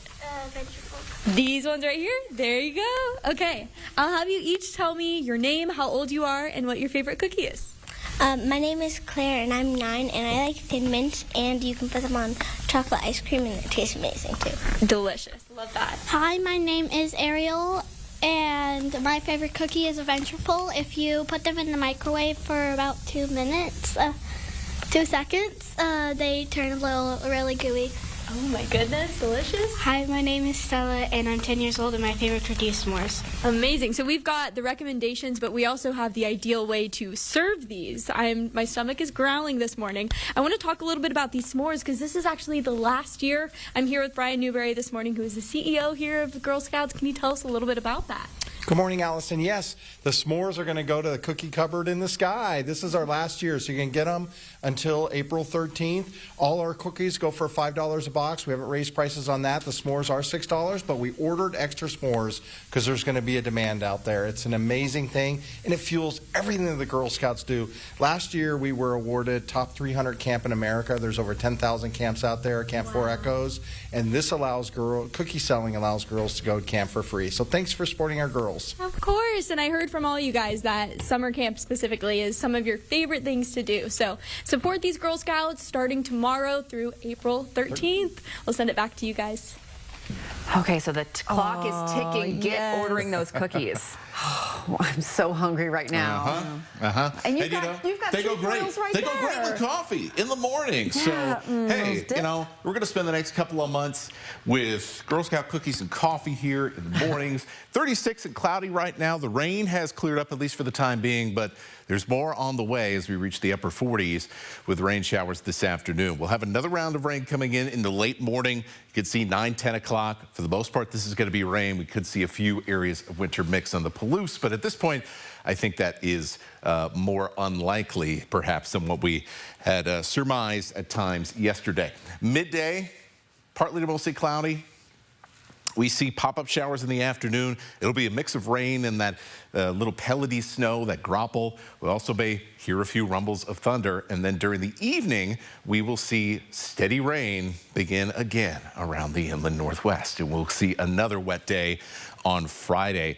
Vegetable. These ones right here? There you go. Okay. I'll have you each tell me your name, how old you are, and what your favorite cookie is. My name is Claire, and I'm 9, and I like Thin Mints, and you can put them on chocolate ice cream, and it tastes amazing, too. Delicious. Love that. Hi, my name is Ariel, and my favorite cookie is a Ventraful. If you put them in the microwave for about 2 minutes, 2 seconds, they turn really gooey. Oh my goodness, delicious. Hi, my name is Stella, and I'm 10 years old, and my favorite cookie is s'mores. Amazing. So we've got the recommendations, but we also have the ideal way to serve these. My stomach is growling this morning. I want to talk a little bit about these s'mores because this is actually the last year. I'm here with Brian Newberry this morning, who is the CEO here of the Girl Scouts. Can you tell us a little bit about that? Good morning, Allison. Yes, the s'mores are going to go to the cookie cupboard in the sky. This is our last year, so you can get them until April 13th. All our cookies go for $5 a box. We haven't raised prices on that. The s'mores are $6, but we ordered extra s'mores because there's going to be a demand out there. It's an amazing thing, and it fuels everything that the Girl Scouts do. Last year, we were awarded Top 300 Camp in America. There's over 10,000 camps out there, Camp 4 Echoes, and this allows cookie selling allows girls to go to camp for free. So thanks for supporting our girls. Of course, and I heard from all you guys that summer camp specifically is some of your favorite things to do. So support these Girl Scouts starting tomorrow through April 13th. We'll send it back to you guys. Okay, so the clock is ticking. Get ordering those cookies. Oh, I'm so hungry right now. And you've got they go treat great. foils right They there. go great with coffee in the morning. Yeah, So hey, you know, we're going to spend the next couple of months with Girl Scout cookies and coffee here in the mornings. 36 and cloudy right now. The rain has cleared up, at least for the time being, but there's more on the way as we reach the upper 40s with rain showers this afternoon. We'll have another round of rain coming in the late morning. You can see 9, 10 o'clock. For the most part, this is going to be rain. We could see a few areas of winter mix on the Palouse, but at this point, I think that is more unlikely, perhaps, than what we had surmised at times yesterday. Midday, partly to mostly cloudy. We see pop-up showers in the afternoon. It'll be a mix of rain and that little pellety snow, that grapple. We'll also hear a few rumbles of thunder. And then during the evening, we will see steady rain begin again around the inland northwest. And we'll see another wet day on Friday.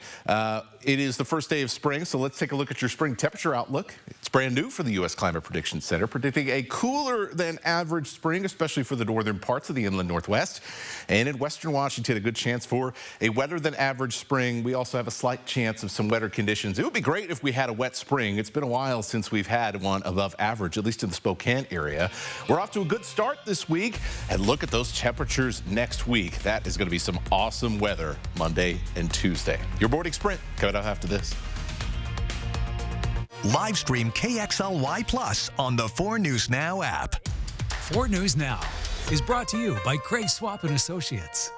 It is the first day of spring, so let's take a look at your spring temperature outlook. It's brand new for the U.S. Climate Prediction Center, predicting a cooler than average spring, especially for the northern parts of the inland northwest. And in western Washington, a good chance for a wetter than average spring. We also have a slight chance of some wetter conditions. It would be great if we had a wet spring. It's been a while since we've had one above average, at least in the Spokane area. We're off to a good start this week, and look at those temperatures next week. That is going to be some awesome weather Monday and Tuesday. Your morning sprint coming up after this. Live stream KXLY Plus on the 4 News Now app. 4 News Now is brought to you by Craig Swap & Associates.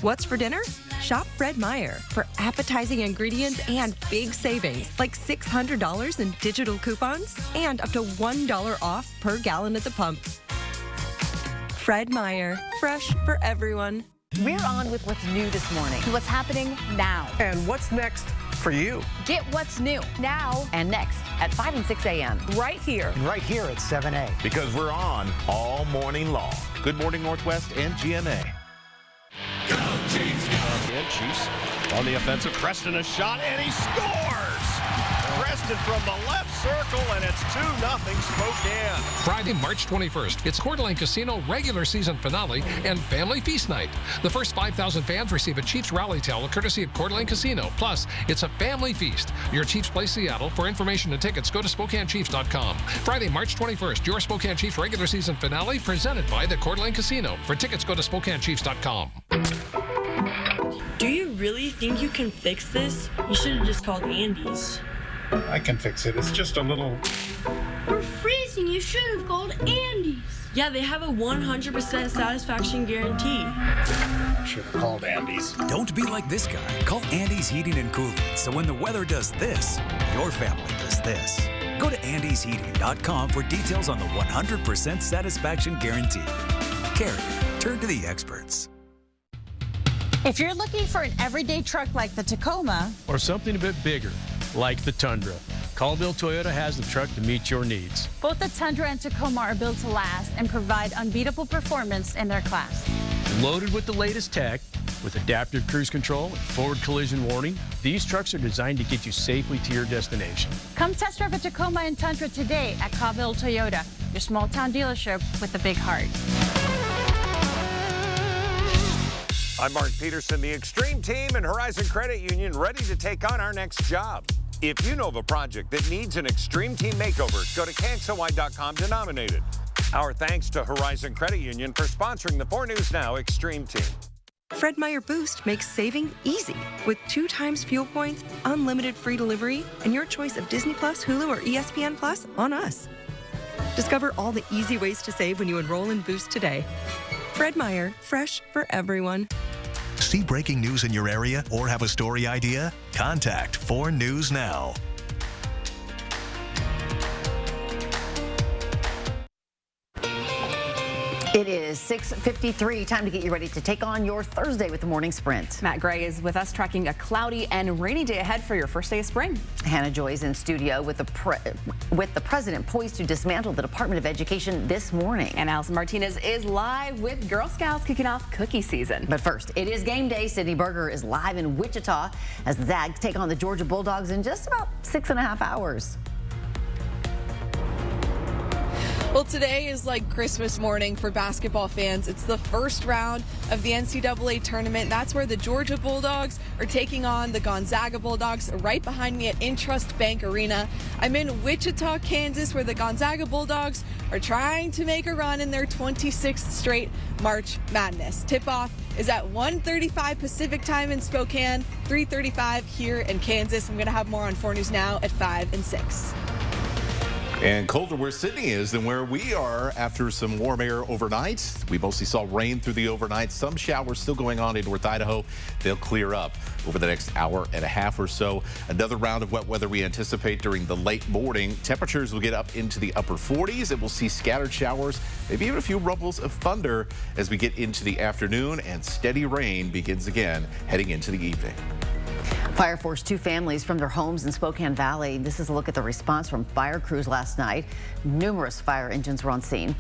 What's for dinner? Shop Fred Meyer for appetizing ingredients and big savings, like $600 in digital coupons and up to $1 off per gallon at the pump. Fred Meyer, fresh for everyone. We're on with what's new this morning. What's happening now? And what's next for you? Get what's new now And next at 5 and 6 a.m. right here. And right here at 7A. Because we're on all morning long. Good Morning Northwest and GMA. Go Chiefs, go! And Chiefs on the offensive. Preston a shot and he scores! Preston from the left circle, and it's 2-0 Spokane. Friday, March 21st, it's Coeur d'Alene Casino regular season finale and family feast night. The first 5,000 fans receive a Chiefs rally towel courtesy of Coeur d'Alene Casino. Plus, it's a family feast. Your Chiefs play Seattle. For information and tickets, go to SpokaneChiefs.com. Friday, March 21st, your Spokane Chiefs regular season finale presented by the Coeur d'Alene Casino. For tickets, go to SpokaneChiefs.com. Do you really think you can fix this? You should have just called Andy's. I can fix it. It's just a little... We're freezing. You should have called Andy's. Yeah, they have a 100% satisfaction guarantee. Should have called Andy's. Don't be like this guy. Call Andy's Heating and Cooling. So when the weather does this, your family does this. Go to andysheating.com for details on the 100% satisfaction guarantee. Carrier, turn to the experts. If you're looking for an everyday truck like the Tacoma, Or something a bit bigger, like the Tundra, Colville Toyota has the truck to meet your needs. both the Tundra and Tacoma are built to last and provide unbeatable performance in their class. Loaded with the latest tech, with adaptive cruise control and forward collision warning, these trucks are designed to get you safely to your destination. Come test drive a Tacoma and Tundra today at Colville Toyota, your small town dealership with a big heart. I'm Mark Peterson, the Extreme Team and Horizon Credit Union, ready to take on our next job. If you know of a project that needs an Extreme Team makeover, go to KXLY.com to nominate it. Our thanks to Horizon Credit Union for sponsoring the 4 News Now Extreme Team. Fred Meyer Boost makes saving easy with 2 times fuel points, unlimited free delivery, and your choice of Disney Plus, Hulu, or ESPN Plus on us. Discover all the easy ways to save when you enroll in Boost today. Fred Meyer, fresh for everyone. See breaking news in your area or have a story idea? Contact 4 News Now. It is 6:53. Time to get you ready to take on your Thursday with the morning sprint. Matt Gray is with us tracking a cloudy and rainy day ahead for your first day of spring. Hannah Joy is in studio with the president poised to dismantle the Department of Education this morning. And Allison Martinez is live with Girl Scouts kicking off cookie season. But first, it is game day. Sydney Berger is live in Wichita as the Zags take on the Georgia Bulldogs in just about 6.5 hours. Well, today is like Christmas morning for basketball fans. It's the first round of the NCAA tournament. That's where the Georgia Bulldogs are taking on the Gonzaga Bulldogs right behind me at Intrust Bank Arena. I'm in Wichita, Kansas, where the Gonzaga Bulldogs are trying to make a run in their 26th straight March Madness. Tip-off is at 1:35 Pacific time in Spokane, 3:35 here in Kansas. I'm going to have more on 4 News Now at 5 and 6. And colder where Sydney is than where we are after some warm air overnight. We mostly saw rain through the overnight. Some showers still going on in North Idaho. They'll clear up over the next hour and a half or so. Another round of wet weather we anticipate during the late morning. Temperatures will get up into the upper 40s, and we'll see scattered showers, maybe even a few rumbles of thunder as we get into the afternoon, and steady rain begins again heading into the evening. Fire forced 2 families from their homes in Spokane Valley. This is a look at the response from fire crews last night. Numerous fire engines were on scene.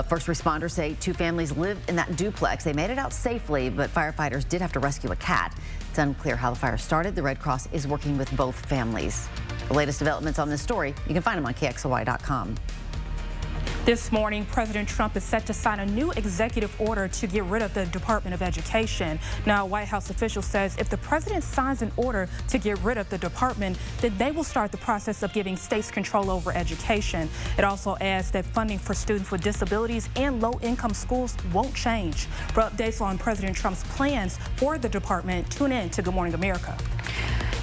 First responders say 2 families live in that duplex. They made it out safely, but firefighters did have to rescue a cat. It's unclear how the fire started. The Red Cross is working with both families. The latest developments on this story, you can find them on KXLY.com. This morning, President Trump is set to sign a new executive order to get rid of the Department of Education. Now, a White House official says if the president signs an order to get rid of the department, then they will start the process of giving states control over education. It also adds that funding for students with disabilities and low-income schools won't change. For updates on President Trump's plans for the department, tune in to Good Morning America.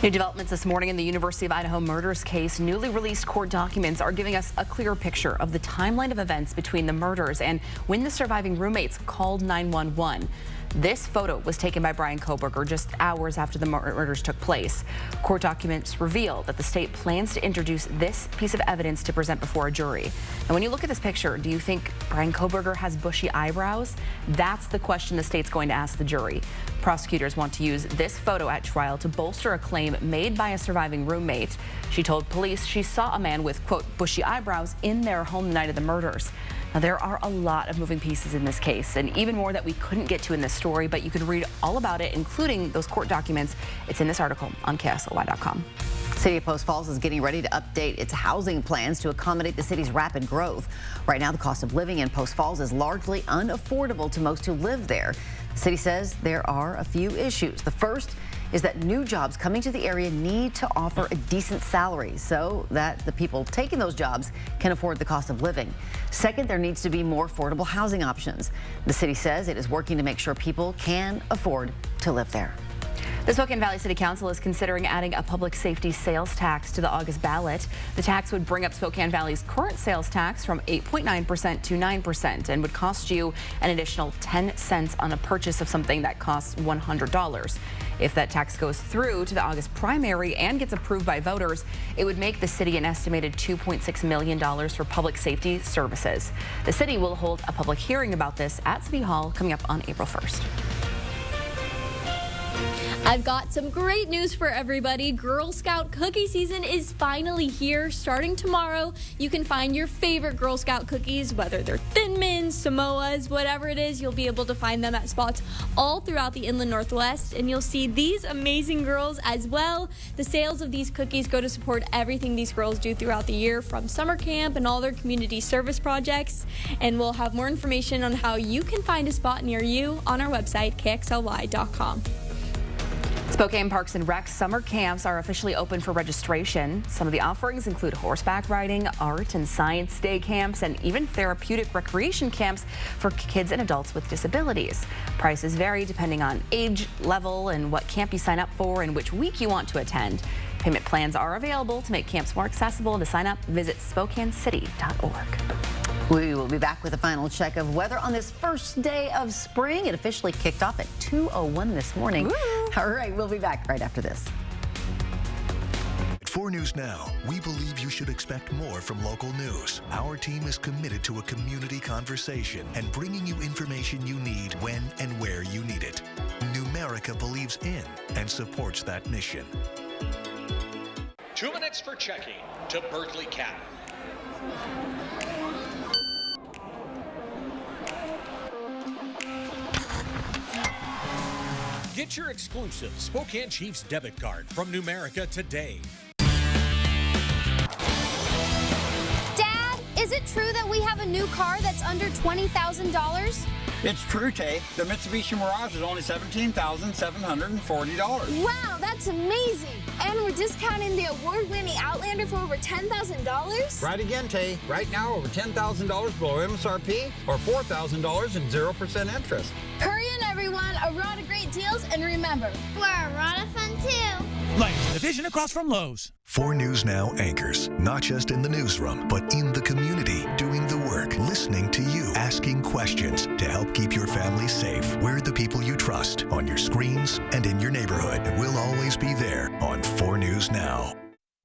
New developments this morning in the University of Idaho murders case. Newly released court documents are giving us a clear picture of the timeline of events between the murders and when the surviving roommates called 911. This photo was taken by Bryan Kohberger just hours after the murders took place. Court documents reveal that the state plans to introduce this piece of evidence to present before a jury. And when you look at this picture, do you think Bryan Kohberger has bushy eyebrows? That's the question the state's going to ask the jury. Prosecutors want to use this photo at trial to bolster a claim made by a surviving roommate. She told police she saw a man with, quote, bushy eyebrows in their home the night of the murders. Now, there are a lot of moving pieces in this case, and even more that we couldn't get to in this story, but you can read all about it, including those court documents. It's in this article on KXLY.com. City of Post Falls is getting ready to update its housing plans to accommodate the city's rapid growth. Right now, the cost of living in Post Falls is largely unaffordable to most who live there. The city says there are a few issues. The first is that new jobs coming to the area need to offer a decent salary so that the people taking those jobs can afford the cost of living. Second, there needs to be more affordable housing options. The city says it is working to make sure people can afford to live there. The Spokane Valley City Council is considering adding a public safety sales tax to the August ballot. The tax would bring up Spokane Valley's current sales tax from 8.9% to 9% and would cost you an additional 10 cents on a purchase of something that costs $100. If that tax goes through to the August primary and gets approved by voters, it would make the city an estimated $2.6 million for public safety services. The city will hold a public hearing about this at City Hall coming up on April 1st. I've got some great news for everybody. Girl Scout cookie season is finally here. Starting tomorrow, you can find your favorite Girl Scout cookies, whether they're Thin Mints, Samoas, whatever it is, you'll be able to find them at spots all throughout the Inland Northwest, and you'll see these amazing girls as well. The sales of these cookies go to support everything these girls do throughout the year, from summer camp and all their community service projects, and we'll have more information on how you can find a spot near you on our website, KXLY.com. Spokane Parks and Rec summer camps are officially open for registration. Some of the offerings include horseback riding, art and science day camps, and even therapeutic recreation camps for kids and adults with disabilities. Prices vary depending on age, level, and what camp you sign up for and which week you want to attend. Payment plans are available to make camps more accessible. To sign up, visit SpokaneCity.org. We will be back with a final check of weather on this first day of spring. It officially kicked off at 2:01 this morning. Ooh. All right, we'll be back right after this. At 4 News Now, we believe you should expect more from local news. Our team is committed to a community conversation and bringing you information you need when and where you need it. Numerica believes in and supports that mission. 2 minutes for checking to Berkeley Cattle. Get your exclusive Spokane Chiefs debit card from Numerica today. Dad, is it true that we have a new car that's under $20,000? It's true, Tay. The Mitsubishi Mirage is only $17,740. Wow, that's amazing. And we're discounting the award-winning Outlander for over $10,000? Right again, Tay. Right now, over $10,000 below MSRP or $4,000 and 0% interest. Hurry in, everyone. everyone a lot of great deals, and remember, we're a lot of fun too. Lions Division across from Lowe's. 4 News Now anchors, not just in the newsroom, but in the community, doing the work, listening to you, asking questions to help keep your family safe. We're the people you trust on your screens and in your neighborhood. And we'll always be there on 4 News Now.